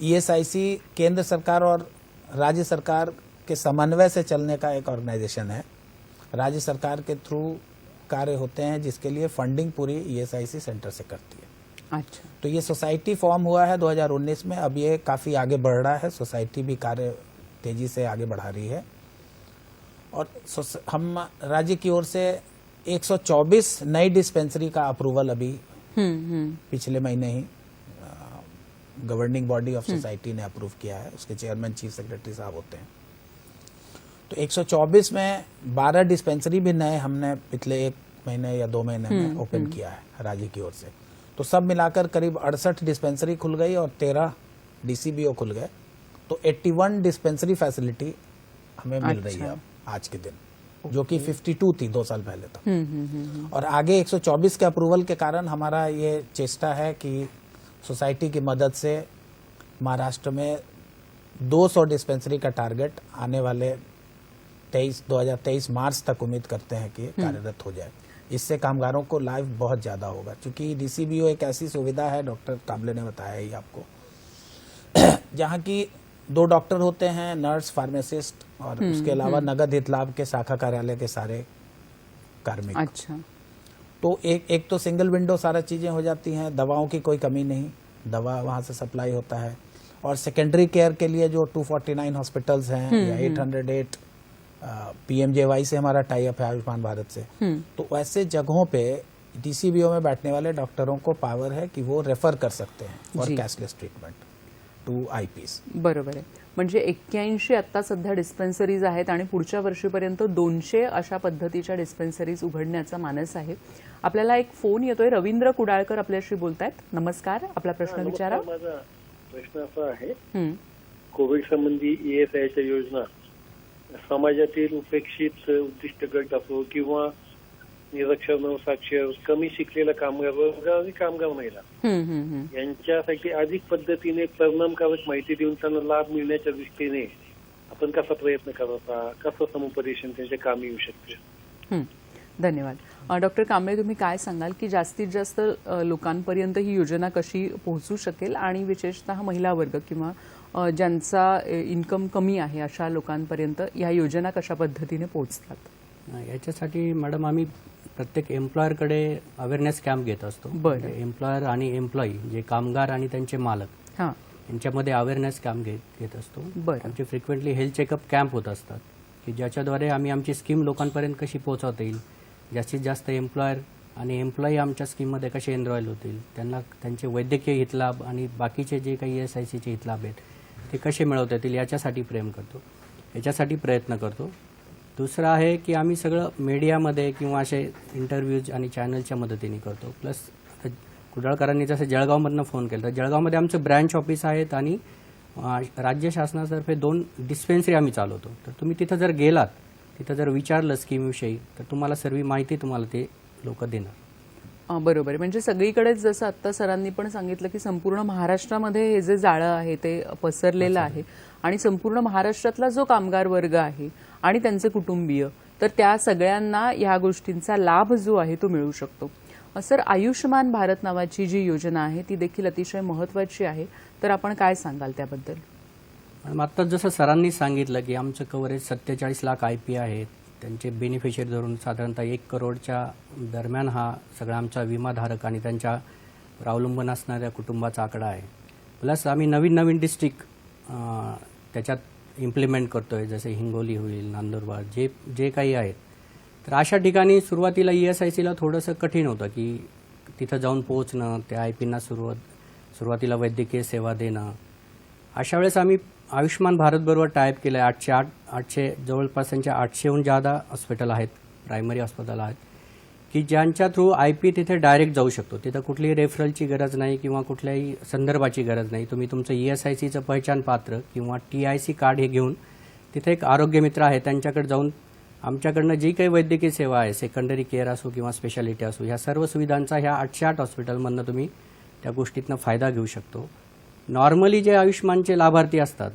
ईएसआईसी केंद्र सरकार और राज्य सरकार के समन्वय से चलने का एक ऑर्गेनाइजेशन है। राज्य सरकार के थ्रू कार्य होते हैं जिसके लिए फंडिंग पूरी ईएसआईसी सेंटर से करती है। अच्छा। तो ये सोसाइटी फॉर्म हुआ है 2019 में, अब ये काफ़ी आगे बढ़ रहा है, सोसाइटी भी कार्य तेजी से आगे बढ़ा रही है। और हम राज्य की ओर से 124 नई डिस्पेंसरी का अप्रूवल अभी पिछले महीने ही गवर्निंग बॉडी ऑफ सोसाइटी ने अप्रूव किया है। उसके चेयरमैन चीफ सेक्रेटरी साहब होते हैं। तो 124 में 12 डिस्पेंसरी भी नए हमने पिछले 1 महीने या 2 महीने में ओपन किया है राज्य की ओर से। तो सब मिलाकर करीब 68 डिस्पेंसरी खुल गई और 13 डीसीबीओ खुल गए। तो 81 डिस्पेंसरी फैसिलिटी हमें मिल रही है अब आज के दिन, जो कि 52 थी 2 साल पहले तक। और आगे 124 के अप्रूवल के कारण हमारा ये चेष्टा है कि सोसाइटी की मदद से महाराष्ट्र में 200 डिस्पेंसरी का टारगेट आने वाले 2023 मार्च तक उम्मीद करते हैं कि कार्यरत हो जाए। इससे कामगारों को लाभ बहुत ज्यादा होगा, क्योंकि डीसीबीओ एक ऐसी सुविधा है, डॉक्टर काबले ने बताया ही आपको, जहाँ की 2 डॉक्टर होते हैं, नर्स, फार्मासिस्ट और उसके अलावा नगद हित लाभ के शाखा कार्यालय के सारे कार्मिक। अच्छा। तो एक तो सिंगल विंडो सारा चीजें हो जाती हैं, दवाओं की कोई कमी नहीं, दवा वहां से सप्लाई होता है। और सेकेंडरी केयर के लिए जो 249 हॉस्पिटल्स हैं या 808 पीएमजेवाई से हमारा टाई अप है आयुष्मान भारत से, तो ऐसे जगहों पे डीसीबीओ में बैठने वाले डॉक्टरों को पावर है की वो रेफर कर सकते हैं फॉर कैशलेस ट्रीटमेंट टू आयपीज। बरोबर आहे। म्हणजे 81 आता सध्या डिस्पेन्सरीज आहेत आणि पुढच्या वर्षीपर्यंत 200 अशा पद्धतीच्या डिस्पेन्सरीज उघडण्याचा मानस आहे। आपल्याला एक फोन येतोय, रवींद्र कुडाळकर आपल्याशी बोलतायत। नमस्कार, आपला प्रश्न विचारा। माझा प्रश्न असा आहे, कोविड संबंधी ईएसआयच्या योजना समाजातील उपेक्षित उद्दिष्ट गट असो किंवा निरक्षर, साक्षर, कमी शिकलेला कामगार वर्ग आणि कामगार महिला यांच्यासाठी अधिक पद्धतीने परिणामकारक माहिती देऊन त्यांना लाभ मिळण्याच्या दृष्टीने आपण कसा प्रयत्न करायचा, कसं समुपदेशन त्यांच्या कामी येऊ शकते? धन्यवाद। डॉक्टर कांबळे, तुम्ही काय सांगाल की जास्तीत जास्त लोकांपर्यंत ही योजना कशी पोहोचू शकेल आणि विशेषतः महिला वर्ग किंवा ज्यांचा इन्कम कमी आहे अशा लोकांपर्यंत या योजना कशा पद्धतीने पोहोचतात? याच्यासाठी मॅडम आम्ही प्रत्येक एम्प्लॉयरकडे अवेअरनेस कॅम्प घेत असतो। एम्प्लॉयर आणि एम्प्लॉई जे कामगार आणि त्यांचे मालक यांच्यामध्ये अवेअरनेस कॅम्प घेत असतो। आमचे फ्रिक्वेंटली हेल्थ चेकअप कॅम्प होत असतात की ज्याच्याद्वारे आम्ही आमची स्कीम लोकांपर्यंत कशी पोहोचवता येईल, जास्तीत जास्त एम्प्लॉयर आणि एम्प्लॉई आमच्या स्कीममध्ये कसे एनरोल होतील, त्यांना त्यांचे वैद्यकीय हितलाभ आणि बाकीचे जे काही ESICचे हितलाभ आहेत ते कसे मिळवता येतील याच्यासाठी याच्यासाठी प्रयत्न करतो। दुसरा आहे की आम्ही सगळं मीडियामध्ये किंवा असे इंटरव्ह्यूज आणि चॅनलच्या मदतीने करतो। प्लस कुडाळकरांनी जसं जळगावमधनं फोन केला, तर जळगावमध्ये आमचं ब्रँच ऑफिस आहेत आणि राज्य शासनातर्फे 2 डिस्पेन्सरी आम्ही चालवतो. तर तुम्ही तिथं जर गेलात, तिथं जर विचारलं स्कीमविषयी, तर तुम्हाला सर्व माहिती तुम्हाला ते लोक देणार. बरोबर आहे. म्हणजे सगळीकडेच जसं आत्ता सरांनी पण सांगितलं की संपूर्ण महाराष्ट्रामध्ये हे जे जाळं आहे ते पसरलेलं आहे आणि संपूर्ण महाराष्ट्रातला जो कामगार वर्ग आहे आणि त्यांचे कुटुंबीय, तर त्या सगळ्यांना ह्या गोष्टींचा लाभ जो आहे तो मिळू शकतो. सर, आयुष्यमान भारत नावाची जी योजना आहे ती देखील अतिशय महत्त्वाची आहे, तर आपण काय सांगाल त्याबद्दल? मॅडम, आत्ता जसं सरांनी सांगितलं की आमचं कव्हरेज 47 लाख IP आहेत. त्यांचे बेनिफिशियरी धरून साधारणतः 1 करोडच्या दरम्यान हा सगळा आमचा विमाधारक आणि त्यांच्यावर अवलंबून असणाऱ्या कुटुंबाचा आकडा आहे. प्लस आम्ही नवीन डिस्ट्रिक्ट त्याच्यात इम्प्लिमेंट करतो आहे, जसे हिंगोली होईल, नंदुरबार, जे काही आहेत. तर अशा ठिकाणी सुरुवातीला ESICला थोडंसं कठीण होतं की तिथं जाऊन पोहोचणं, त्या IPना सुरुवातीला वैद्यकीय सेवा देणं. अशा वेळेस आम्ही आयुष्यमान भारतबरोबर टायप केलं आहे. 800 जवळपास त्यांच्या 800हून जादा हॉस्पिटल आहेत, प्रायमरी हॉस्पिटल आहेत, की ज्यांच्या थ्रू IP तिथे डायरेक्ट जाऊ शकतो. तिथं कुठलीही रेफरलची गरज नाही किंवा कुठल्याही संदर्भाची गरज नाही. तुम्ही तुमचं ESICचं पहिचान पात्र किंवा TIC कार्ड हे घेऊन तिथे एक आरोग्य मित्र आहे, त्यांच्याकडे जाऊन आमच्याकडनं जी काही वैद्यकीय सेवा आहे, सेकंडरी केअर असो किंवा स्पेशालिटी असो, ह्या सर्व सुविधांचा ह्या 808 हॉस्पिटलमधनं तुम्ही त्या गोष्टीतनं फायदा घेऊ शकतो. नॉर्मली जे आयुष्यमानचे लाभार्थी असतात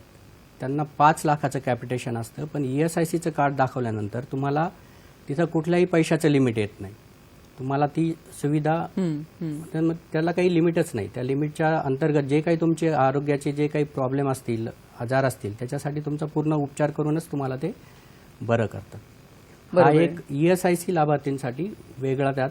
त्यांना 5 लाखाचं कॅपिटेशन असतं, पण ESICचं कार्ड दाखवल्यानंतर तुम्हाला तिथं कुठल्याही पैशाचं लिमिट येत नाही. तुम्हाला ती सुविधा त्याला काही लिमिटच नाही. त्या लिमिटच्या अंतर्गत जे काही तुमचे आरोग्याचे जे काही प्रॉब्लेम असतील, आजार असतील, त्याच्यासाठी तुमचा पूर्ण उपचार करूनच तुम्हाला ते बरं करतात. हा एक ESIC लाभार्थींसाठी वेगळा त्यात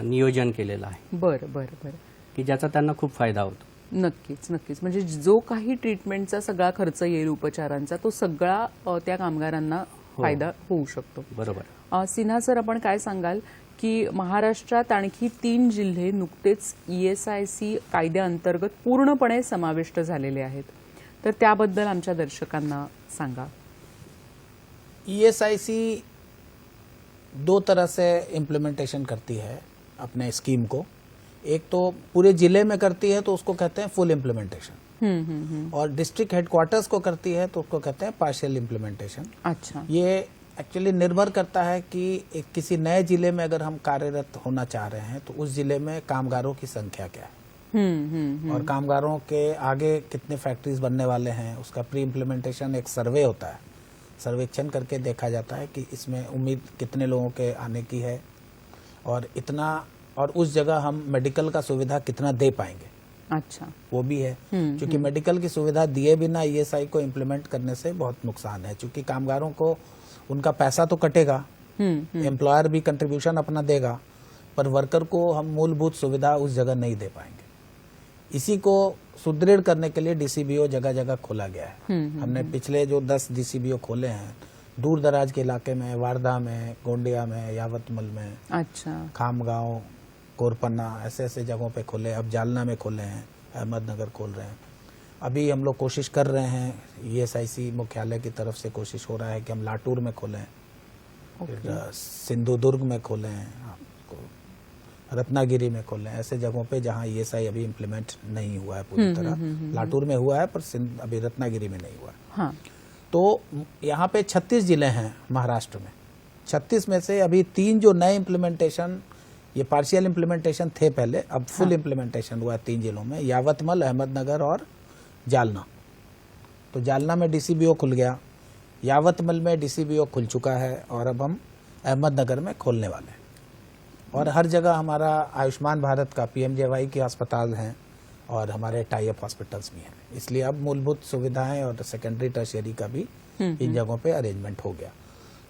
नियोजन केलेलं आहे. बरं की ज्याचा त्यांना खूप फायदा होतो. नक्कीच. म्हणजे जो काही ट्रीटमेंटचा सगळा खर्च येईल उपचारांचा, तो सगळा त्या कामगारांना फायदा होऊ शकतो. बरोबर. सिन्हा सर, आपण काय सांगाल की महाराष्ट्रात आणखी 3 जिल्हे नुकतेच ESIC कायद्याअंतर्गत पूर्णपणे समाविष्ट झालेले आहेत, तर त्याबद्दल आमच्या दर्शकांना सांगा. ESIC 2 तरह से इम्प्लीमेंटेशन करती है अपने स्कीम को. एक तो पूरे जिले में करती है तो उसको कहते हैं फुल इम्प्लीमेंटेशन, और डिस्ट्रिक्ट हेडक्वार्टर्स को करती है तो उसको कहते हैं पार्शियल इम्प्लीमेंटेशन. अच्छा. ये एक्चुअली निर्भर करता है कि किसी नए जिले में अगर हम कार्यरत होना चाह रहे हैं तो उस जिले में कामगारों की संख्या क्या है और कामगारों के आगे कितने फैक्ट्रीज बनने वाले हैं. उसका प्री इम्प्लीमेंटेशन एक सर्वे होता है, सर्वेक्षण करके देखा जाता है कि इसमें उम्मीद कितने लोगों के आने की है और इतना, और उस जगह हम मेडिकल का सुविधा कितना दे पाएंगे. अच्छा. वो भी है, क्योंकि मेडिकल की सुविधा दिए बिना ESI को इम्प्लीमेंट करने से बहुत नुकसान है. क्योंकि कामगारों को उनका पैसा तो कटेगा, एम्प्लॉयर भी कंट्रीब्यूशन अपना देगा, पर वर्कर को हम मूलभूत सुविधा उस जगह नहीं दे पाएंगे. इसी को सुदृढ़ करने के लिए DCBO जगह जगह खोला गया है. हमने पिछले जो 10 DCBO खोले हैं दूर दराज के इलाके में, वारदा में, गोंडिया में, यावतमल में, अच्छा, खामगांव, कोरपन्ना, ऐसे जगहों पे खोले. अब जालना में खोले हैं, अहमदनगर खोल रहे हैं. अभी हम लोग कोशिश कर रहे हैं, ESIC मुख्यालय की तरफ से कोशिश हो रहा है कि हम लाटूर में खोलें, फिर सिंधुदुर्ग में खोलें, रत्नागिरी में खोलें. ऐसे जगहों पे जहां ESI अभी इम्प्लीमेंट नहीं हुआ है पूरी तरह. लाटूर में हुआ है पर अभी रत्नागिरी में नहीं हुआ है. हाँ. तो यहाँ पे 36 जिले हैं महाराष्ट्र में. 36 में से अभी 3 जो नए इम्प्लीमेंटेशन, ये पार्शियल इम्प्लीमेंटेशन थे पहले, अब फुल इम्प्लीमेंटेशन हुआ है 3 जिलों में, यावतमल, अहमदनगर और जालना. तो जालना में DCBO खुल गया, यावतमल में DCBO खुल चुका है और अब हम अहमदनगर में खोलने वाले हैं. और हर जगह हमारा आयुष्मान भारत का PMJY के अस्पताल हैं और हमारे टाई अप हॉस्पिटल्स भी हैं. इसलिए अब मूलभूत सुविधाएं और सेकेंडरी टर्शियरी का भी इन जगहों पे अरेंजमेंट हो गया.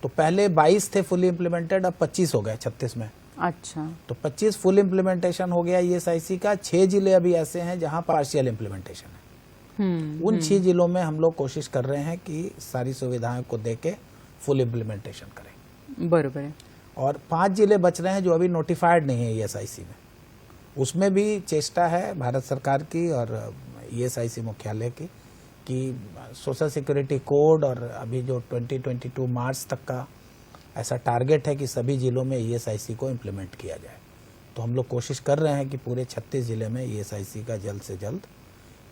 तो पहले 22 थे फुली इम्प्लीमेंटेड, अब 25 हो गए 36 में. अच्छा. तो 25 फुल इम्प्लीमेंटेशन हो गया ESIC का. 6 जिले अभी ऐसे हैं जहां पार्शियल इम्प्लीमेंटेशन है. उन 6 जिलों में हम लोग कोशिश कर रहे हैं कि सारी सुविधाएं को देके फुल इम्प्लीमेंटेशन करें. बरोबर है. और 5 जिले बच रहे हैं जो अभी नोटिफाइड नहीं है ESIC में. उसमें भी चेष्टा है भारत सरकार की और ESIC मुख्यालय की कि सोशल सिक्योरिटी कोड, और अभी जो 2022 मार्च तक का ऐसा टारगेट है कि सभी जिलों में ESIC को इम्प्लीमेंट किया जाए. तो हम लोग कोशिश कर रहे हैं कि पूरे 36 जिले में ESIC का जल्द से जल्द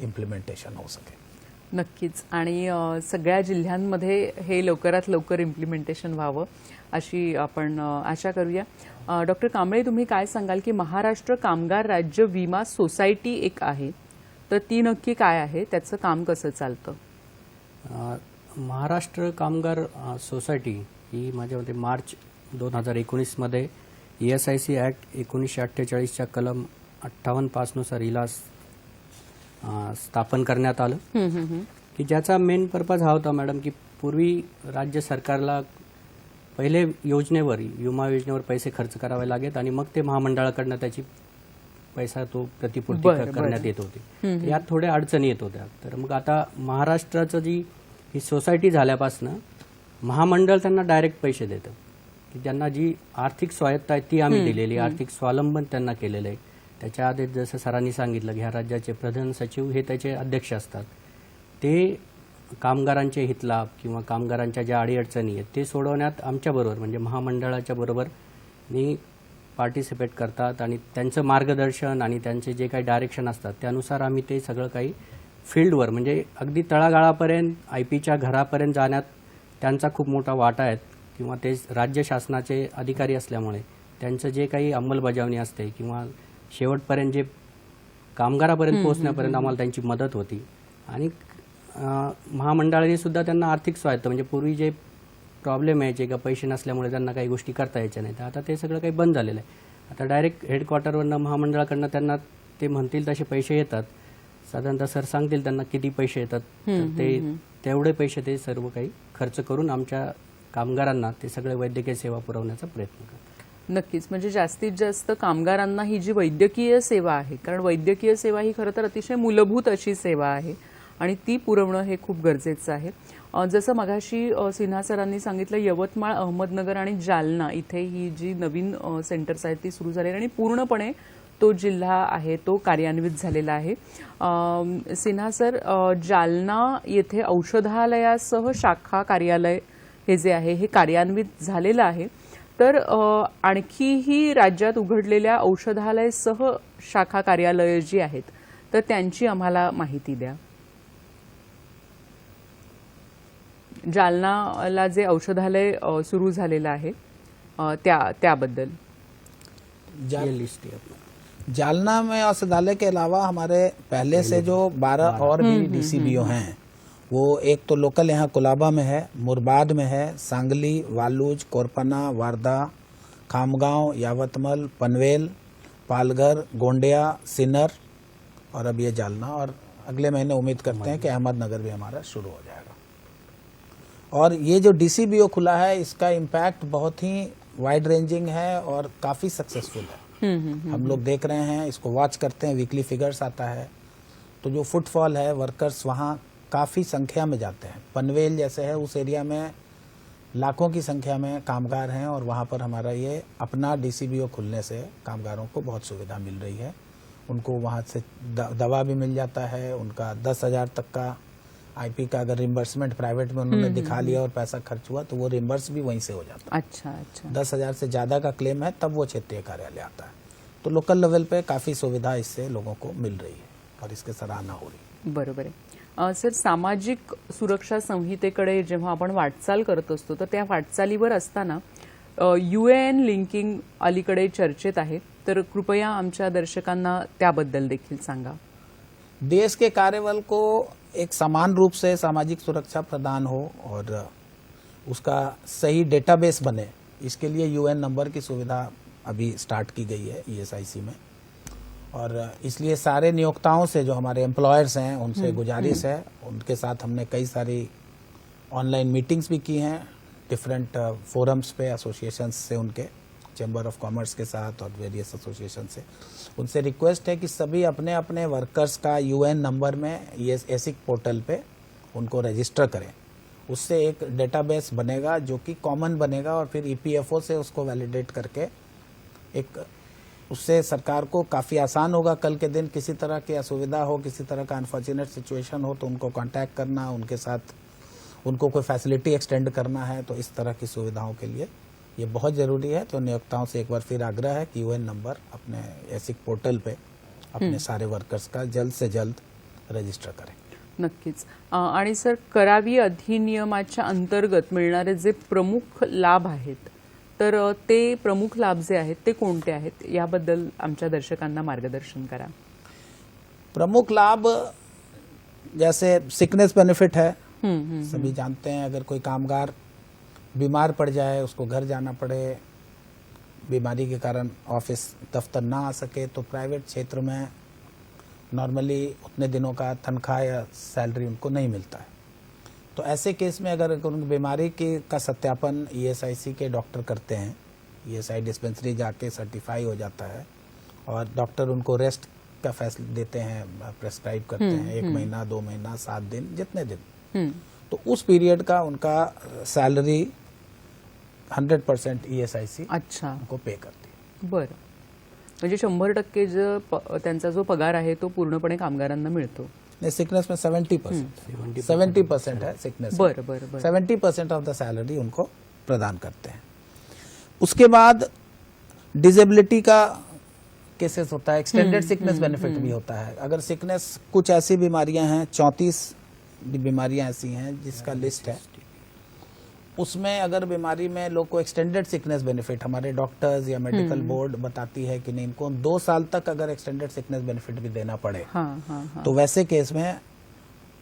इम्प्लीमेंटेशन हो सके. नक्कीच. आणि सगळ्या जिल्ह्यांमध्ये हे लवकरात लवकर इम्प्लिमेंटेशन व्हावं अशी आपण आशा करूया. डॉक्टर कांबळे, तुम्ही काय सांगाल की महाराष्ट्र कामगार राज्य विमा सोसायटी एक आहे, तर ती नक्की काय आहे, त्याचं काम कसं चालतं? महाराष्ट्र कामगार सोसायटी ही माझ्या मते मार्च 2019मध्ये ESIC ॲक्ट 1948च्या कलम 58 नुसार हिला स्थापन करण्यात आलं, की ज्याचा मेन पर्पज हा होता मॅडम की पूर्वी राज्य सरकारला पहिले योजनेवर, विमा योजनेवर पैसे खर्च करावे लागेल आणि मग ते महामंडळाकडनं त्याची पैसा तो प्रतिपूर्ती करण्यात येत होती. यात थोड्या अडचणी येत होत्या. तर मग आता महाराष्ट्राचं जी ही सोसायटी झाल्यापासनं महामंडळ त्यांना डायरेक्ट पैसे देतं, की ज्यांना जी आर्थिक स्वायत्ता आहे ती आम्ही दिलेली, आर्थिक स्वावलंबन त्यांना केलेलं आहे. त्याच्या आधी जसं सरांनी सांगितलं की ह्या राज्याचे प्रधान सचिव हे त्याचे अध्यक्ष असतात, ते कामगारांचे हितलाभ किंवा कामगारांच्या ज्या अडीअडचणी आहेत ते सोडवण्यात आमच्याबरोबर म्हणजे महामंडळाच्या बरोबर पार्टिसिपेट करतात आणि त्यांचं मार्गदर्शन आणि त्यांचे जे काही डायरेक्शन असतात त्यानुसार आम्ही ते सगळं काही फील्डवर म्हणजे अगदी तळागाळापर्यंत IPच्या घरापर्यंत जाण्यात त्यांचा खूप मोठा वाटा आहे. किंवा ते राज्य शासनाचे अधिकारी असल्यामुळे त्यांचं जे काही अंमलबजावणी असते किंवा शेवटपर्यंत जे कामगारापर्यंत पोहोचण्यापर्यंत आम्हाला त्यांची मदत होती. आणि महामंडळाने सुद्धा त्यांना आर्थिक स्वायत्ता म्हणजे पूर्वी जे प्रॉब्लेम यायचे का पैसे नसल्यामुळे त्यांना काही गोष्टी करता यायच्या नाही, तर आता ते सगळं काही बंद झालेलं आहे. आता डायरेक्ट हेडक्वार्टरवरनं महामंडळाकडनं त्यांना ते म्हणतील तसे पैसे येतात. साधारणतः सर सांगतील त्यांना किती पैसे येतात, तर ते तेवढे पैसे ते सर्व काही खर्च करून आमच्या कामगारांना ते सगळे वैद्यकीय सेवा पुरवण्याचा प्रयत्न करतात. नक्कीच. म्हणजे जास्तीत जास्त कामगारांना ही जी वैद्यकीय सेवा आहे, कारण वैद्यकीय सेवा ही खरं तर अतिशय मूलभूत अशी सेवा आहे आणि ती पुरवणं हे खूप गरजेचं आहे. जसं मगाशी सिन्हा सरांनी सांगितलं, यवतमाळ, अहमदनगर आणि जालना इथे ही जी नवीन सेंटर्स आहेत ती सुरू झाली आणि पूर्णपणे तो जिल्हा आहे तो कार्यान्वित झालेला आहे. सिन्हा सर, जालना येथे औषधालयासह शाखा कार्यालय हे जे आहे हे कार्यान्वित झालेलं आहे, तर आणखीही राज्यात उघडलेल्या औषधालयसह शाखा कार्यालय जी आहेत तर त्यांची आम्हाला माहिती द्या. जालनाला जे औषधालय सुरू झालेलं आहे त्याबद्दल. जालना में औषधालय के अलावा हमारे पहले से जो 12 और भी DCBO हैं, वो एक तो लोकल यहाँ कुलाबा में है, मुरबाद में है, सांगली, वालूज, कोरपना, वारदा, खामगांव, यावतमल, पनवेल, पालघर, गोंडिया, सिन्नर और अब ये जालना, और अगले महीने उम्मीद करते हैं कि अहमदनगर भी हमारा शुरू हो जाएगा. और ये जो DCBO खुला है इसका इम्पैक्ट बहुत ही वाइड रेंजिंग है और काफ़ी सक्सेसफुल है. हम लोग देख रहे हैं, इसको वॉच करते हैं, वीकली फिगर्स आता है, तो जो फुटफॉल है, वर्कर्स वहाँ काफ़ी संख्या में जाते हैं. पनवेल जैसे है उस एरिया में लाखों की संख्या में कामगार हैं और वहाँ पर हमारा ये अपना DCBO खुलने से कामगारों को बहुत सुविधा मिल रही है. उनको वहाँ से दवा भी मिल जाता है, उनका 10,000 तक का IP का अगर रिम्बर्समेंट प्राइवेट में उन्होंने दिखा लिया और पैसा खर्च हुआ तो वो रिम्बर्स भी वहीं से हो जाता है. अच्छा अच्छा. 10,000 से ज़्यादा का क्लेम है तब वो क्षेत्रीय कार्यालय आता है. तो लोकल लेवल पे काफ़ी सुविधा इससे लोगों को मिल रही है और इसके सराहना हो रही है. बरोबर आहे. सर, सामाजिक सुरक्षा संहितेकडे जेव्हा आपण वाटचाल करत असतो तर त्या वाटचालीवर असताना UAN लिंकिंग अलीकडे चर्चेत आहे, तर कृपया आमच्या दर्शकांना त्याबद्दल देखील सांगा. देश के कार्यबल को एक समान रूप से सामाजिक सुरक्षा प्रदान हो और उसका सही डेटाबेस बने, इसके लिए UN नंबर की सुविधा अभी स्टार्ट की गई है ESIC में. और इसलिए सारे नियोक्ताओं से जो हमारे एम्प्लॉयर्स हैं उनसे गुजारिश है, उनके साथ हमने कई सारी ऑनलाइन मीटिंग्स भी की हैं डिफरेंट फोरम्स पे, एसोसिएशंस से, उनके चैम्बर ऑफ कॉमर्स के साथ और वेरियस एसोसिएशन से. उनसे रिक्वेस्ट है कि सभी अपने अपने वर्कर्स का UN नंबर में ये ESIC पोर्टल पे उनको रजिस्टर करें. उससे एक डेटाबेस बनेगा जो कि कॉमन बनेगा और फिर EPFO से उसको वैलिडेट करके एक उससे सरकार को काफ़ी आसान होगा. कल के दिन किसी तरह की असुविधा हो, किसी तरह का अनफॉर्चुनेट सिचुएशन हो तो उनको कांटेक्ट करना, उनके साथ उनको कोई फैसिलिटी एक्सटेंड करना है तो इस तरह की सुविधाओं के लिए ये बहुत ज़रूरी है. तो नियोक्ताओं से एक बार फिर आग्रह है कि UN नंबर अपने ESIC पोर्टल पे अपने सारे वर्कर्स का जल्द से जल्द रजिस्टर करें. नक्कीच. आणि सर, करावी अधिनियमाच्या अंतर्गत मिळणारे जे प्रमुख लाभ आहेत, तर ते प्रमुख लाभ जे आहेत ते कोणते आहेत, याबद्दल आमच्या दर्शकांना मार्गदर्शन करा. प्रमुख लाभ जैसे सिकनेस बेनिफिट है, सभी जानते हैं अगर कोई कामगार बीमार पड़ जाए, उसको घर जाना पड़े, बीमारी के कारण ऑफिस दफ्तर ना आ सके, तो प्राइवेट क्षेत्र में नॉर्मली उतने दिनों का तनख्वाह या सैलरी उनको नहीं मिलता है. तो ऐसे केस में अगर उनकी बीमारी का सत्यापन ईएसआईसी के डॉक्टर करते हैं, ईएसआई डिस्पेंसरी जाके सर्टिफाई हो जाता है और डॉक्टर उनको रेस्ट का फैसला देते हैं, प्रेस्क्राइब करते हैं, 1 महीना 2 महीना 7 दिन जितने दिन, तो उस पीरियड का उनका सैलरी 100% ईएसआईसी अच्छा उनको पे करती है. बरं, म्हणजे 100% जो त्यांचा जो पगार आहे तो पूर्णपणे कामगारांना मिळतो. सिकनेस में 70% है सिकनेस. बरं बरं बरं. 70% ऑफ द सैलरी उनको प्रदान करते हैं. उसके बाद डिसेबिलिटी का केसेस होता है, एक्सटेंडेड सिकनेस बेनिफिट भी होता है. अगर सिकनेस कुछ ऐसी बीमारियां हैं, 34 बीमारियां ऐसी हैं जिसका लिस्ट है, उसमें अगर बीमारी में लोग को एक्सटेंडेड सिकनेस बेनिफिट, हमारे डॉक्टर्स या मेडिकल बोर्ड बताती है कि नहीं, इनको 2 साल तक अगर एक्सटेंडेड सिकनेस बेनिफिट भी देना पड़े, तो वैसे केस में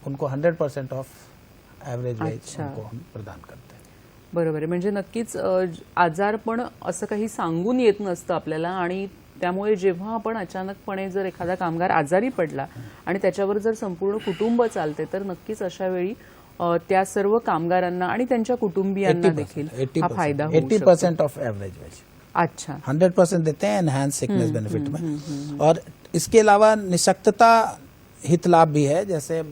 उनको 100% ऑफ एवरेज वेज उनको हम प्रदान करते हैं. बरोबर आहे. म्हणजे नक्कीच आजारपण असं काही सांगून येत नसतं आपल्याला, आणि त्यामुळे जेव्हा आपण अचानकपणे जर एखादा कामगार आजारी पडला आणि त्याच्यावर जर संपूर्ण कुटुंब चालते, तर नक्कीच अशा वेळी त्या सर्व कामगारांना आणि त्यांच्या कुटुंबियांना देखील हा फायदा होऊ शकतो. 80% ऑफ एवरेज वेज. अच्छा, 100% देते हैं एनहांस सिकनेस बेनिफिट में. और इसके अलावा निशक्तता हित लाभ भी है, जैसे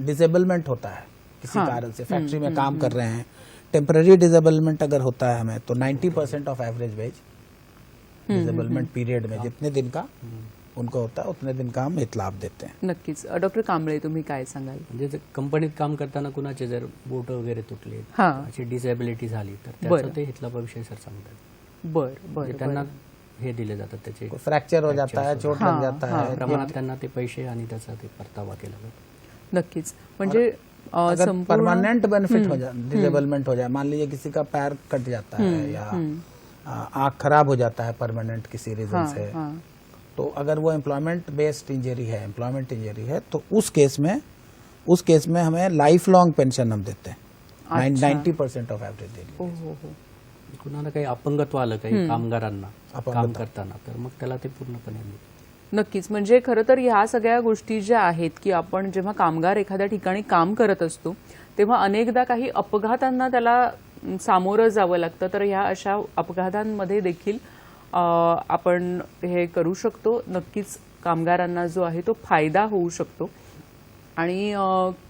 डिसेबलमेंट होता है किसी कारण से, फैक्ट्री में काम कर रहे हैं, टेम्पररी डिसेबलमेंट अगर होता है हमें, तो 90% of average wage disablement period में जितने दिन का उनको होता है उतने दिन का हम हित लाभ देते हैं. नक्कीच. डॉक्टर कांबळे, तुम्ही काय सांगाल? म्हणजे कंपनीत काम करताना कुणाचे जर बोट वगैरे तुटले, हां, अशी डिसेबिलिटी झाली, तर त्याचं ते हितलाभाविषयी सर सांगतात. बरं बरं. त्यांना हे दिले जातात, त्याचे फ्रॅक्चर हो जाता है, चोट लग जाता है, प्रमाणात त्यांना ते पैसे आणि त्याचा ते परतावा केला जातो. नक्कीच. म्हणजे परमानेंट बेनिफिट हो जाए, डिसेबलमेंट हो जाए, मान लीजिए किसी का पैर कट जाता है या आँख खराब हो जाता है परमानेंट किसी रीजन से, तो अगर वो एम्प्लॉयमेंट बेस्ड इंजरी है, एम्प्लॉयमेंट इंजरी है, तो उस केस में हमें लाइफ लॉन्ग पेंशन हम देते हैं. 90% ऑफ एवरेज डेली. कुणाला काही अपंगत्व आलं काही कामगारांना काम करताना, तर मग त्याला ते पूर्णपणे मिळतं. नक्कीच. म्हणजे खरं तर ह्या सगळ्या गोष्टी ज्या आहेत की आपण जेव्हा कामगार एखाद्या ठिकाणी काम करत असतो, तेव्हा अनेकदा काही अपघातांना त्याला सामोरं जावं लागतं, तर ह्या अशा अपघातांमध्ये देखील आपण हे करू शकतो. नक्कीच कामगारांना जो आहे तो फायदा होऊ शकतो. आणि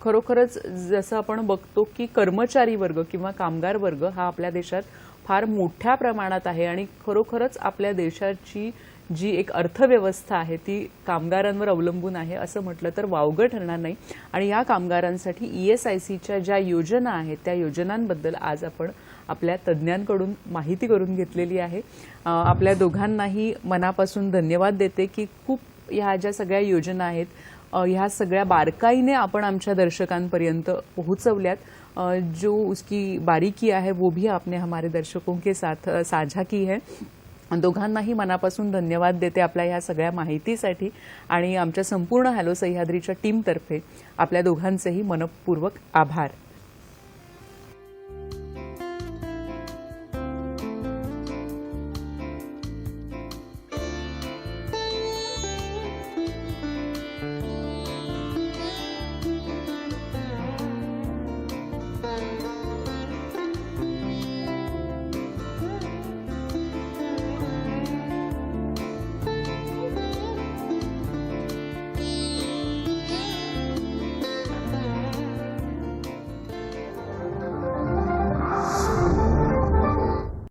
खरोखरच जसं आपण बघतो की कर्मचारी वर्ग किंवा कामगार वर्ग हा आपल्या देशात फार मोठ्या प्रमाणात आहे, आणि खरोखरच आपल्या देशाची जी एक अर्थव्यवस्था आहे ती कामगारांवर अवलंबून आहे असं म्हटलं तर वावगं ठरणार नाही. आणि या कामगारांसाठी ईएसआयसीच्या ज्या योजना आहेत त्या योजनांबद्दल आज आपण आपल्या तज्ज्ञांकडून माहिती करून घेतलेली आहे. आपल्या दोघांनाही मनापासून धन्यवाद देते की खूप ह्या ज्या सगळ्या योजना आहेत ह्या सगळ्या बारकाईने आपण आमच्या दर्शकांपर्यंत पोहोचवल्यात. जो उसकी बारीकी है वो भी आपने हमारे दर्शकों के साथ साझा की है. दोघांनाही मनापासून धन्यवाद देते आपल्या ह्या सगळ्या माहितीसाठी, आणि आमच्या संपूर्ण हॅलो सह्याद्रीच्या टीमतर्फे आपल्या दोघांचेही मनपूर्वक आभार.